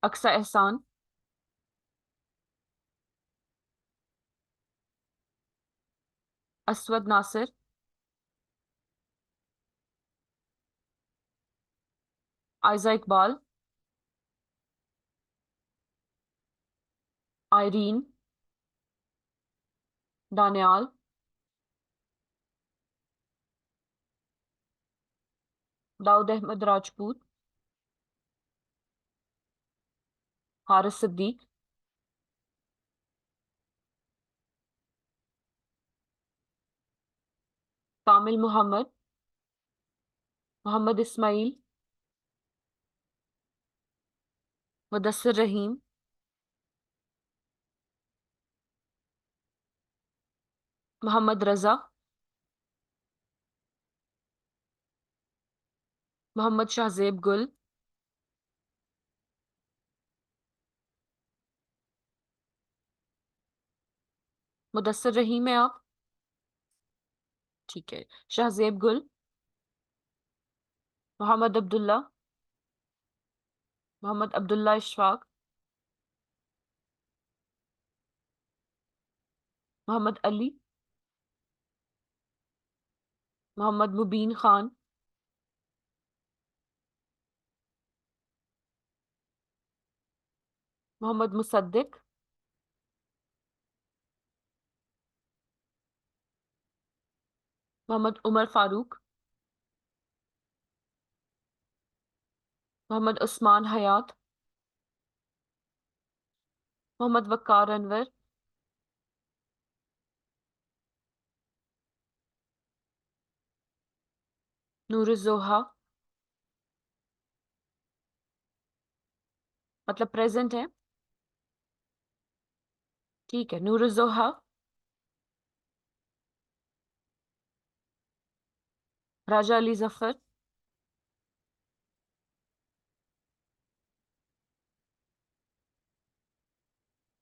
Aksa Ehsan, Aswad Nasir, Aiza Iqbal, Irene, Danial, Daud Ahmed Rajput, Haris Siddiq, Kamil Muhammad, Muhammad Ismail, Mudassir Rahim, Mohammad Raza, Mohammad Shahzeb Gul, Mudassir Rahim है आप? ठीक है। शाहजेब गुल, मोहम्मद अब्दुल्ला, मोहम्मद अब्दुल्ला इशफाक, मोहम्मद अली, मोहम्मद मुबीन खान, मोहम्मद मुसद्दिक, मोहम्मद उमर फारूक, मोहम्मद उस्मान हयात, मोहम्मद वक्कार अनवर, नूरुज़ोहा, मतलब present है। ठीक है, नूरुज़ोहा, Raja Ali Zafar,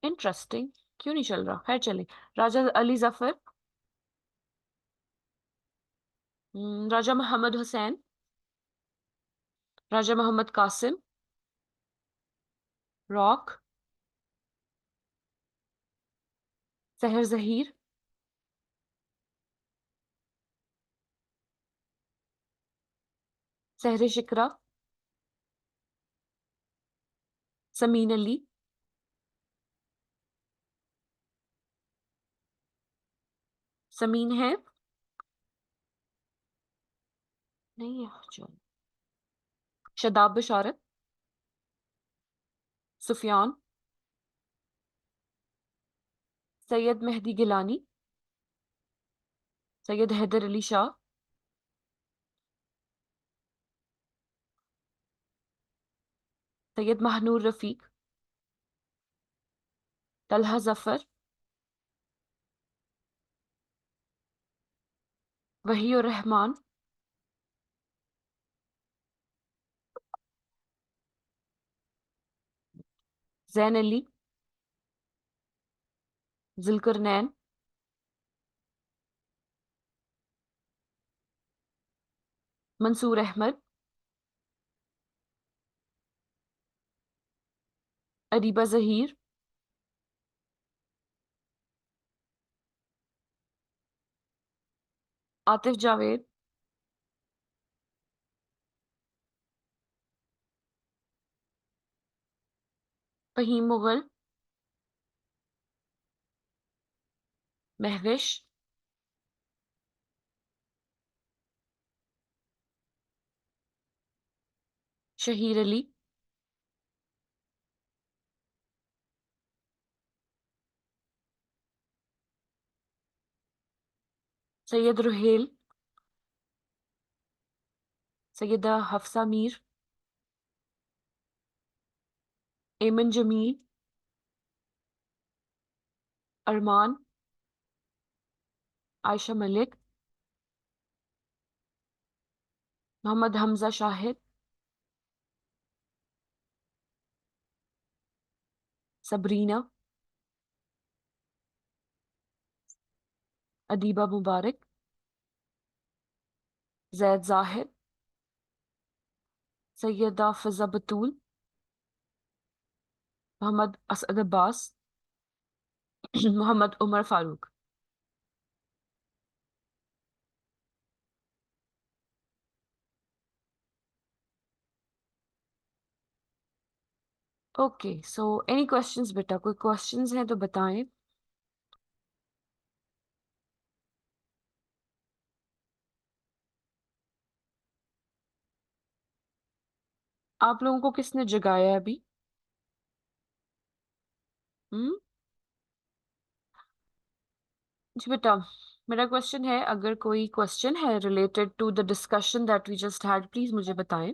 interesting, क्यों नहीं चल रहा? खैर चले। राजा अली जफर, राजा मोहम्मद हुसैन, राजा मोहम्मद कासिम, रॉक, सहर जहीर, सहर शिकरा, समीन अली, समीन है, नहीं है, चलो। शदाब बशारत, सुफियान, सैयद मेहदी गिलानी, सैयद हैदर अली शाह, सैयद महानूर रफीक, तलहा जफर, वही और Rahman, Jain Ali, Zulqarnain, Mansoor Ahmad, Areeba Zaheer, Atif Javed, Faheem Mughal, Mahwish, Shaheer Ali, Syed Ruhel, Syeda Hafsa Mir, Eman Jamil, Arman, Ayesha Malik, Mohammad Hamza Shahid, Sabrina, Adiba Mubarak, Zaid Zahid, Syeda Fiza Batool, Mohammad Asad Abbas, Mohammad Umar Farooq. Okay, so any questions बेटा, कोई क्वेश्चंस हैं तो बताएं। आप लोगों को किसने जगाया है अभी? हम्म। जी बेटा, मेरा क्वेश्चन है, अगर कोई क्वेश्चन है related to the discussion that we just had, please मुझे बताएं।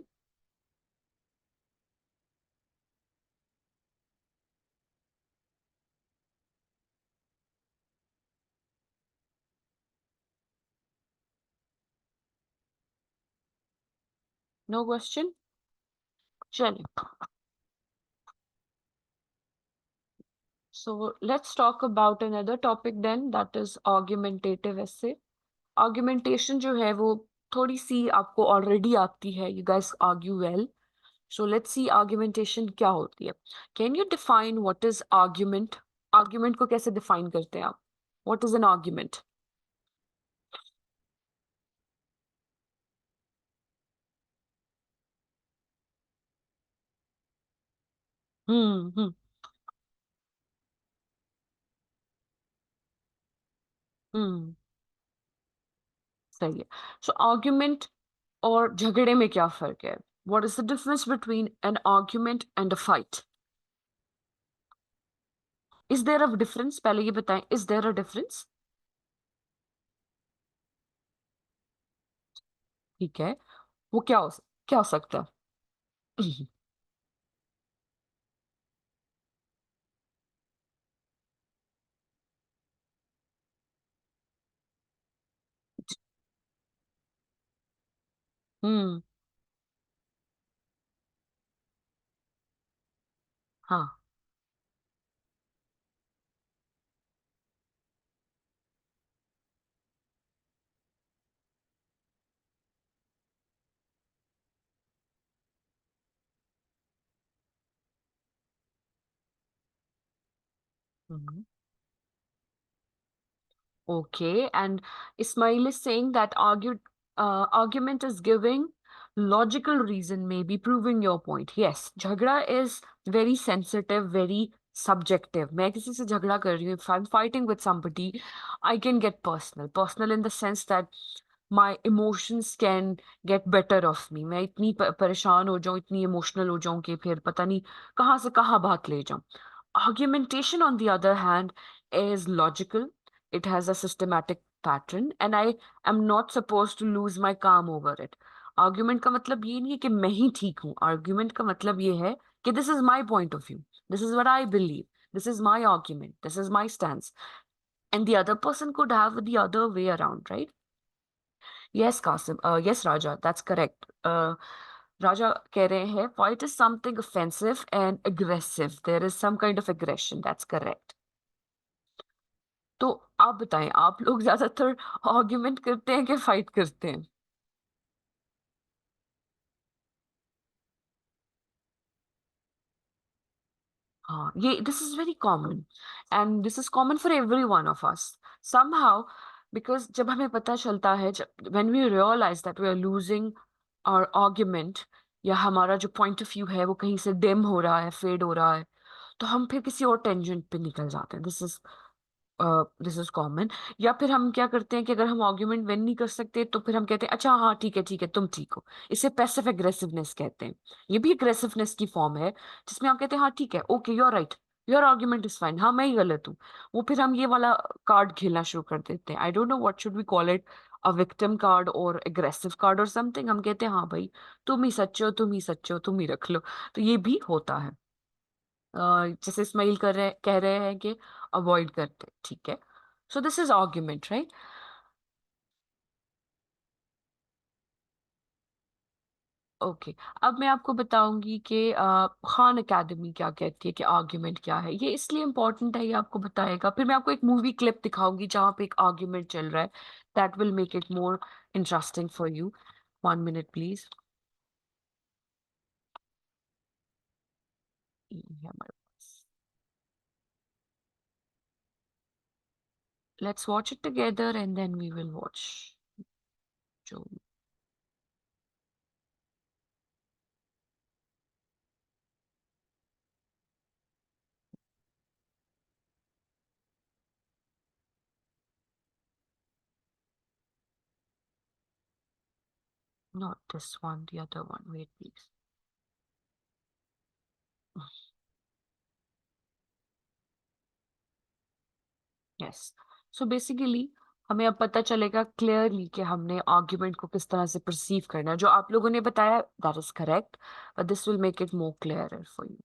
No question? चलिए, so let's talk about another topic then, that is argumentative essay. Argumentation जो है वो थोड़ी सी आपको ऑलरेडी आती है, you guys argue well. So let's see argumentation क्या होती है. Can you define what is argument? Argument को कैसे define करते हैं आप? What is an argument? हम्म। हम्म। सही है। So argument और झगड़े में क्या फर्क है? What is the difference between an argument and a fight? Is there a difference? पहले ये बताएं, is there a difference? ठीक है, वो क्या हो सकता है? हम्म। हाँ। हम्म। Okay, and Ismail is saying that argument is giving logical reason, maybe proving your point. Yes, झगड़ा is very sensitive, very subjective. मैं किसी से झगड़ा कर रही हूँ, if I'm fighting with somebody, I can get personal. Personal in the sense that my emotions can get better of me. मैं इतनी परेशान हो जाऊं, इतनी इमोशनल हो जाऊं कि फिर पता नहीं कहाँ से कहाँ भाग ले जाऊं. Argumentation, on the other hand, is logical. It has a systematic pattern, and I am not supposed to lose my calm over it. Argument का मतलब ये नहीं है कि मैं ही ठीक हूँ. Argument का मतलब ये है कि this is my point of view. This is what I believe. This is my argument. This is my stance. And the other person could have the other way around, right? Yes, Qasim. Yes, Raja. That's correct. Raja कह रहे हैं, fight is something offensive and aggressive. There is some kind of aggression. That's correct. तो आप बताएं, आप लोग ज्यादातर argument करते हैं कि फाइट करते हैं? हाँ, ये this is very common, and this is common for every one of us somehow. Because जब हमें पता चलता है, जब when we realise that we are losing our argument, या हमारा जो पॉइंट ऑफ व्यू है वो कहीं से डिम हो रहा है, फेड हो रहा है, तो हम फिर किसी और टेंजेंट पे निकल जाते हैं. This is common. या फिर हम क्या करते हैं कि अगर हम आर्ग्यूमेंट विन नहीं कर सकते तो फिर हम कहते हैं अच्छा हाँ ठीक है तुम ठीक हो. इसे पैसिव एग्रेसिवनेस कहते हैं. ये भी एग्रेसिवनेस की फॉर्म है, जिसमें हम कहते हैं हाँ ठीक है, okay you are right, your argument is fine, हाँ मैं ही गलत हूँ. वो फिर हम ये वाला कार्ड खेलना शुरू कर देते हैं. I don't know what should we call it, a victim card और एग्रेसिव कार्ड और समथिंग. हम कहते हैं हाँ भाई, तुम ही सच्चे हो, तुम ही सच्चे हो, तुम ही रख लो. तो ये भी होता है. जैसे इस्माइल कह रहे हैं कि अवॉइड करते, ठीक है. सो this is argument, right? Okay. अब मैं आपको बताऊंगी कि खान एकेडमी क्या कहती है कि आर्ग्यूमेंट क्या है. ये इसलिए इंपॉर्टेंट है, ये आपको बताएगा. फिर मैं आपको एक मूवी क्लिप दिखाऊंगी जहां पे एक आर्ग्यूमेंट चल रहा है. That will make it more interesting for you. 1 minute please. ये है हमारे पास. Let's watch it together and then we will watch. जो not this one, the other one, wait please. Yes. So basically हमें अब पता चलेगा क्लियरली कि हमने आर्ग्यूमेंट को किस तरह से परसीव करना है. जो आप लोगों ने बताया that is correct, but this will make it more clear for you.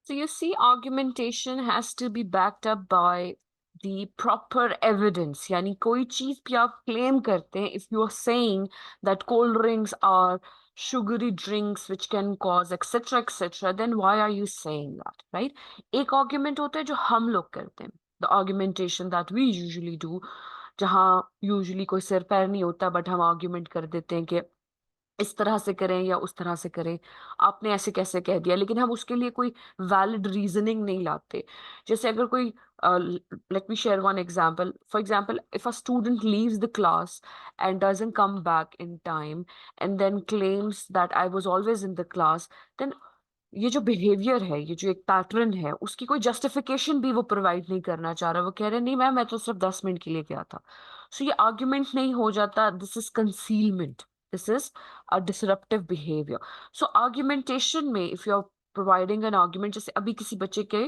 So you see, argumentation has to be backed up by the proper evidence. यानी कोई चीज भी आप claim करते हैं, if you are saying that cold drinks are sugary drinks which can cause etc etc, then why are you saying that, right? एक argument होता है जो हम लोग करते हैं, the argumentation that we usually do, जहाँ usually कोई सिर पैर नहीं होता बट हम argument कर देते हैं कि इस तरह से करें या उस तरह से करें, आपने ऐसे कैसे कह दिया, लेकिन हम उसके लिए कोई वैलिड रीजनिंग नहीं लाते। जैसे अगर कोई, let me share one example, for example if a student leaves the class and doesn't come back in time and then claims that I was always in the class, देन ये जो behaviour है, ये जो एक पैटर्न है, उसकी कोई जस्टिफिकेशन भी वो प्रोवाइड नहीं करना चाह रहा। वो कह रहे नहीं मैम, मैं तो सिर्फ 10 मिनट के लिए गया था। सो ये आर्ग्यूमेंट नहीं हो जाता, this is concealment, this is a disruptive behaviour. So argumentation में if you are providing an argument, जैसे अभी किसी बच्चे के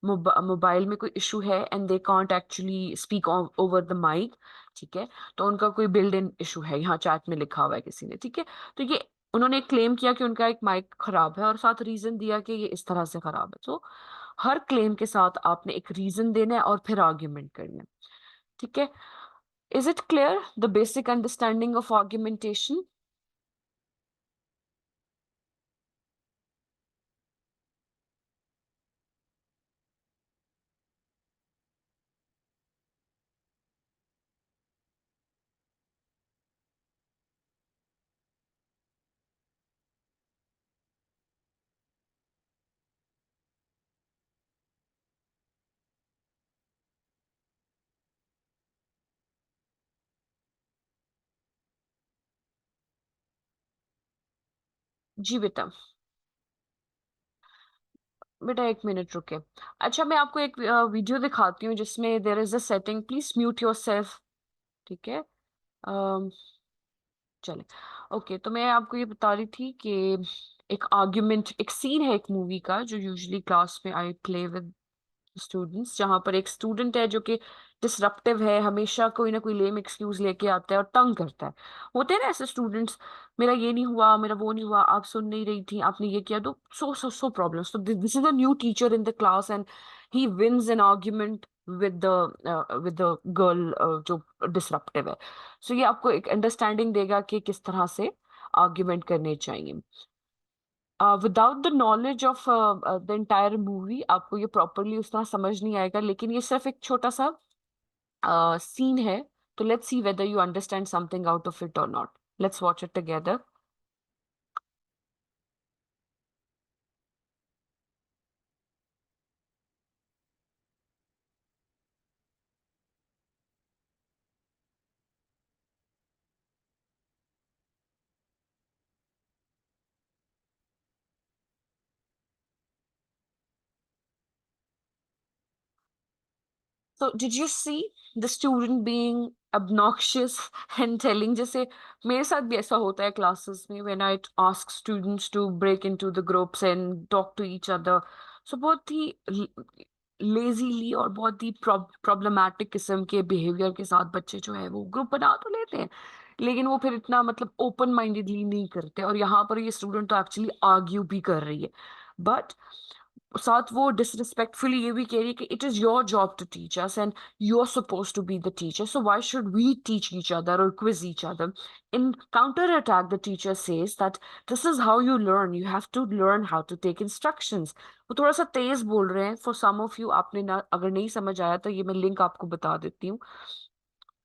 मोबाइल में कोई इशू है and they can't actually speak over the mic, ठीक है, तो उनका कोई बिल्ड इन इशू है, यहाँ चैट में लिखा हुआ है किसी ने, ठीक है, तो ये उन्होंने क्लेम किया कि उनका एक माइक खराब है और साथ रीजन दिया कि ये इस तरह से खराब है। तो हर क्लेम के साथ आपने एक रीजन देना है और फिर आर्ग्यूमेंट करना है, ठीक है। Is it clear the basic understanding of argumentation? जी बेटा। बेटा एक मिनट रुके। अच्छा, मैं आपको एक वीडियो दिखाती हूँ जिसमें there is a setting, please mute yourself, ठीक है। चले, ओके, तो मैं आपको ये बता रही थी कि एक आर्ग्यूमेंट, एक सीन है एक मूवी का जो यूजुअली क्लास में आई प्ले विद स्टूडेंट्स, जहां पर एक स्टूडेंट है जो कि डिसरप्टिव है, हमेशा कोई ना कोई लेम एक्सक्यूज लेके आता है और तंग करता है। होते हैं ना ऐसे स्टूडेंट्स, मेरा ये नहीं हुआ, मेरा वो नहीं हुआ, आप सुन नहीं रही थी, आपने ये किया, तो सो प्रॉब्लम्स। तो this is a new teacher in the class and he wins an argument with the girl जो डिसरप्टिव है। सो ये आपको एक अंडरस्टैंडिंग देगा कि किस तरह से आर्ग्यूमेंट करने चाहिए। Without the knowledge of the entire movie आपको ये प्रॉपरली उस तरह समझ नहीं आएगा, लेकिन ये सिर्फ एक छोटा सा सीन है। तो let's see whether you understand something out of it और not. Let's watch it together. So did you see the student being obnoxious and telling, जैसे मेरे साथ भी ऐसा होता है क्लासेस में, when I ask students to break into the groups and talk to each other, so बहुत ही lazily और बहुत ही प्रॉब्लमैटिक किस्म के बिहेवियर के साथ बच्चे जो है वो ग्रुप बना तो लेते हैं, लेकिन वो फिर इतना मतलब ओपन माइंडेडली नहीं करते। और यहाँ पर ये स्टूडेंट तो एक्चुअली आर्ग्यू भी कर रही है, बट साथ वो डिसरिस्पेक्टफुली ये भी कह रही है कि it is your job to teach us and you are suppose to be the teacher, so why should we teach each other और quiz each other. In counter attack the teacher says that this is how you learn, you have to learn how to take instructions. वो थोड़ा सा तेज बोल रहे हैं for some of you, आपने ना, अगर नहीं समझ आया तो ये मैं लिंक आपको बता देती हूँ,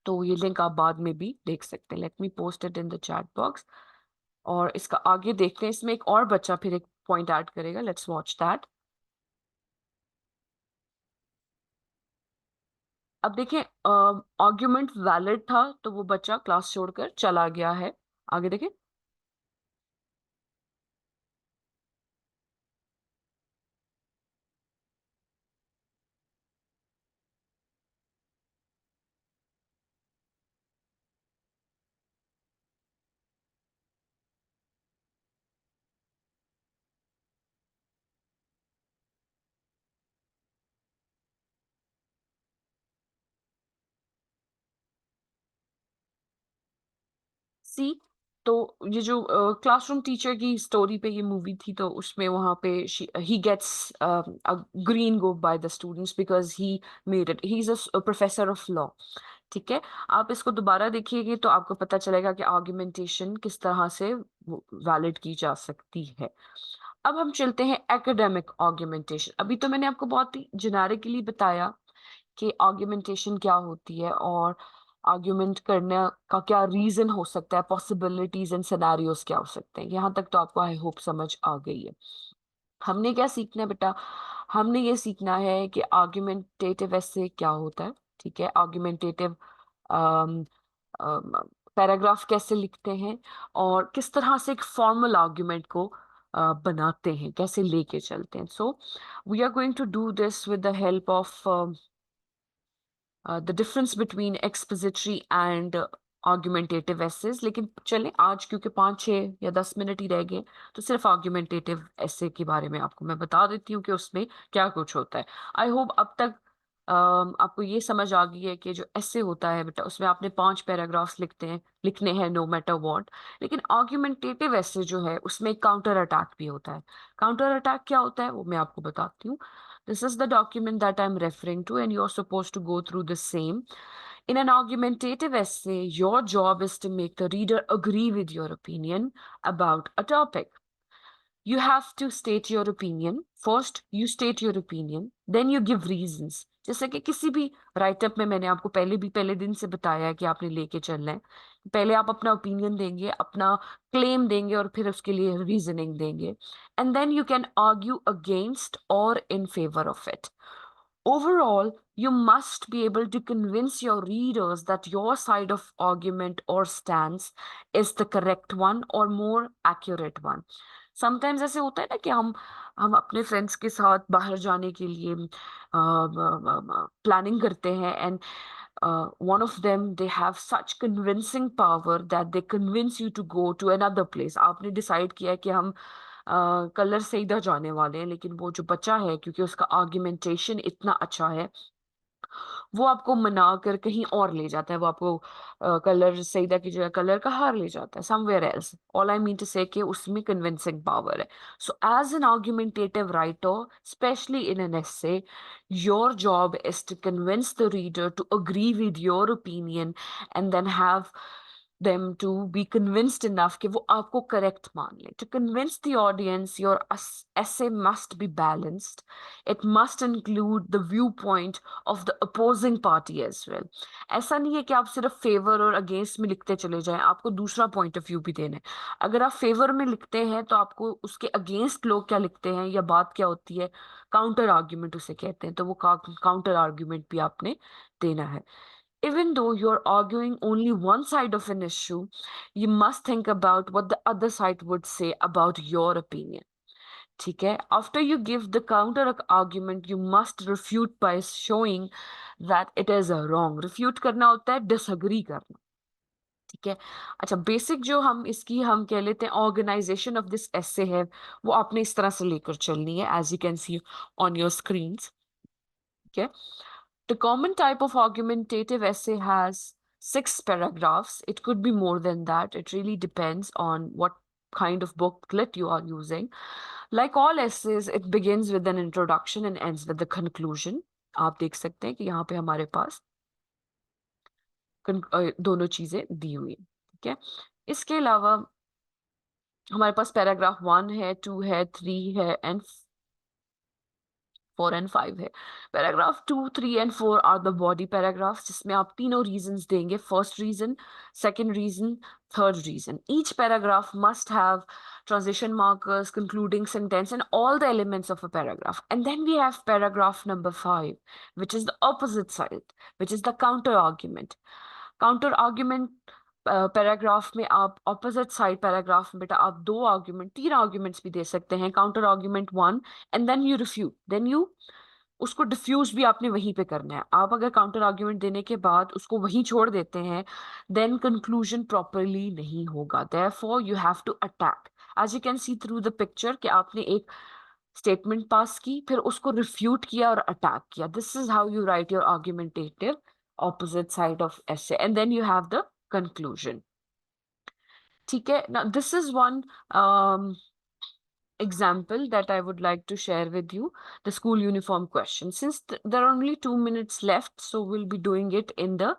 तो ये लिंक आप बाद में भी देख सकते हैं। Let me post it in the chat box. और इसका आगे देखते हैं, इसमें एक और बच्चा फिर एक पॉइंट ऐड करेगा, लेट्स वॉच दैट। अब देखें, आर्ग्यूमेंट वैलिड था तो वो बच्चा क्लास छोड़कर चला गया है। आगे देखें। सी, तो ये जो क्लासरूम टीचर की स्टोरी पे ये मूवी थी, तो उसमें वहां पे ही gets a green go by the students because he made it, he is a professor of law. ठीक है, आप इसको दोबारा देखिएगा तो आपको पता चलेगा कि आर्गुमेंटेशन किस तरह से वैलिड की जा सकती है। अब हम चलते हैं एकेडमिक आर्गुमेंटेशन। अभी तो मैंने आपको बहुत ही जेनेरिकली बताया कि आर्ग्यूमेंटेशन क्या होती है और आर्ग्यूमेंट करने का क्या रीजन हो सकता है, पॉसिबिलिटीज एंड सिनेरियोस क्या हो सकते हैं। यहाँ तक तो आपको आई होप समझ आ गई है। हमने क्या सीखना है बेटा, हमने ये सीखना है कि आर्ग्यूमेंटेटिव ऐसे क्या होता है। ठीक है, आर्ग्यूमेंटेटिव पैराग्राफ कैसे लिखते हैं और किस तरह से एक फॉर्मल आर्ग्यूमेंट को बनाते हैं, कैसे लेके चलते हैं। So we are going to do this with the help of the difference between expository and argumentative essays. लेकिन चलें, आज क्योंकि 5, 6 या 10 मिनट ही रह गए, तो सिर्फ आर्ग्यूमेंटेटिव एसे के बारे में आपको मैं बता देती हूँ कि उसमें क्या कुछ होता है। आई होप अब तक आपको ये समझ आ गई है कि जो ऐसे होता है बेटा, उसमें आपने 5 पैराग्राफ्स लिखने हैं नो मैटर व्हाट। लेकिन आर्ग्यूमेंटेटिव ऐसे जो है उसमें काउंटर अटैक भी होता है। काउंटर अटैक क्या होता है वो मैं आपको बताती हूँ। This is the document that I'm referring to, and you're supposed to go through the same. In an argumentative essay, your job is to make the reader agree with your opinion about a topic. You have to state your opinion. First, you state your opinion, then you give reasons. जैसे कि किसी भी write up में मैंने आपको पहले दिन से बताया है कि आपने लेके चलना है। पहले आप अपना ओपिनियन देंगे, अपना क्लेम देंगे और फिर उसके लिए रीजनिंग देंगे, and then you can argue against और in favour of it. Overall, you must be able to convince your readers that your side of argument or stance is the correct one or more accurate one. Sometimes ऐसे होता है ना कि हम अपने friends के साथ बाहर जाने के लिए प्लानिंग करते हैं, and one of them they have such convincing power that they convince you to go to another place. आपने डिसाइड किया है कि हम कलर से इधर जाने वाले हैं, लेकिन वो जो बच्चा है क्योंकि उसका आर्ग्यूमेंटेशन इतना अच्छा है, वो आपको मना कर कहीं और ले जाता है। वो आपको कलर सईदा की जगह कलर का हार ले जाता है somewhere else. All I mean to say कि उसमें कन्विंसिंग पावर है। So as an argumentative writer, specially in an essay, your job is to convince the reader to agree with your opinion and then have them to be convinced enough कि वो आपको correct मान ले. To convince the audience, your essay must be balanced. It must include the viewpoint of the opposing party as well. ऐसा नहीं है कि आप सिर्फ फेवर और अगेंस्ट में लिखते चले जाएं, आपको दूसरा पॉइंट ऑफ व्यू भी देना है। अगर आप फेवर में लिखते हैं तो आपको उसके अगेंस्ट लोग क्या लिखते हैं या बात क्या होती है, काउंटर आर्ग्यूमेंट उसे कहते हैं, तो वो काउंटर आर्ग्यूमेंट भी आपने देना है। Even though you're arguing only one side of an issue, you must think about what the other side would say about your opinion. ठीक है, after you give the counter argument, you must refute by showing that it is a wrong. Refute करना होता है disagree करना। ठीक है, अच्छा, basic जो हम कह लेते हैं ऑर्गेनाइजेशन ऑफ दिस एसे है, वो आपने इस तरह से लेकर चलनी है, as you can see on your screens. ठीक है, the common type of argumentative essay has 6 paragraphs. It could be more than that. It really depends on what kind of booklet you are using. Like all essays, it begins with an introduction and ends with the conclusion. आप देख सकते हैं कि यहाँ पे हमारे पास दोनों चीजें दी हुई हैं। ठीक है, इसके अलावा हमारे पास पैराग्राफ 1 है, 2 है, 3 है एंड 4 and 5 है। Paragraph 2, 3 and 4 are the body paragraphs, जिसमें आप तीनों रीजंस देंगे, first reason, second reason, third reason. Each paragraph must have transition markers, concluding sentence, and all the elements of a paragraph. And then we have paragraph number 5, which is the opposite side, which is the counter argument. Counter argument paragraph में आप opposite side paragraph में बेटा आप 3 arguments भी दे सकते हैं। Counter argument 1, and then you refute, then you उसको डिफ्यूज भी आपने वहीं पे करना है। आप अगर काउंटर आर्ग्यूमेंट देने के बाद उसको वहीं छोड़ देते हैं, देन कंक्लूजन प्रॉपरली नहीं होगा। Therefore you have to attack, as you can see through the picture, कि आपने एक स्टेटमेंट पास की, फिर उसको रिफ्यूट किया और अटैक किया। This is how you right your argumentative opposite side of essay, and then you have the conclusion. ठीक है, now this is one example that I would like to share with you, the school uniform question. Since there are only 2 minutes left, so we'll be doing it in the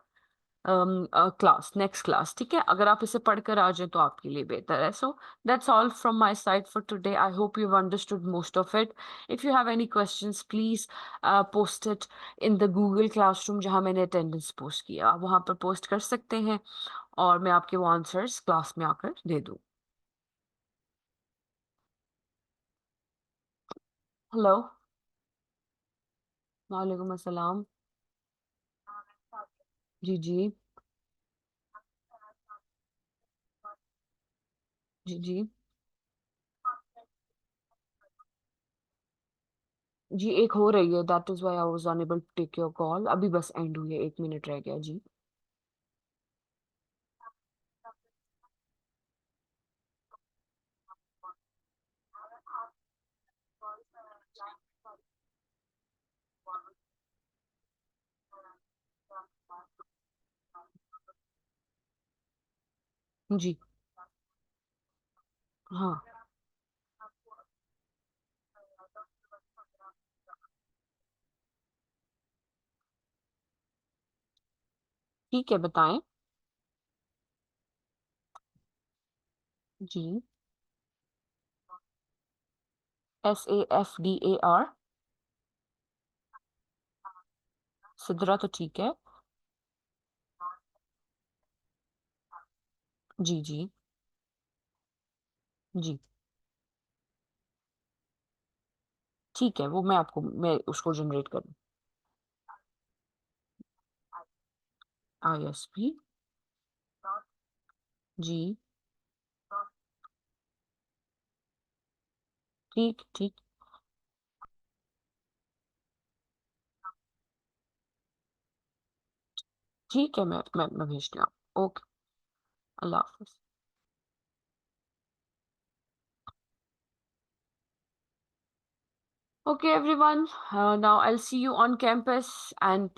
class, next class. ठीक है, अगर आप इसे पढ़कर आ जाए तो आपके लिए बेहतर है. So that's all from my side for today. I hope you've understood most of it. If you have any questions, please post it in the Google Classroom जहाँ मैंने attendance post किया. आप वहाँ पर post कर सकते हैं और मैं आपके वो answers class में आकर दे दूँ. हेलो. वालेकुम अस्सलाम. जी जी. जी जी. जी एक हो रही है, that is why I was unable to take your call. अभी बस एंड हुई है, 1 मिनट रह गया जी. जी. हाँ. ठीक है, बताएं. जी. SAFDAR. सिद्रा तो ठीक है. जी जी. जी. ठीक है, वो मैं उसको जनरेट करूँ. ISP. जी. ठीक ठीक. ठीक है, मैं भेजती हूँ. Okay. Allah Hafiz. Okay, everyone. Now I'll see you on campus and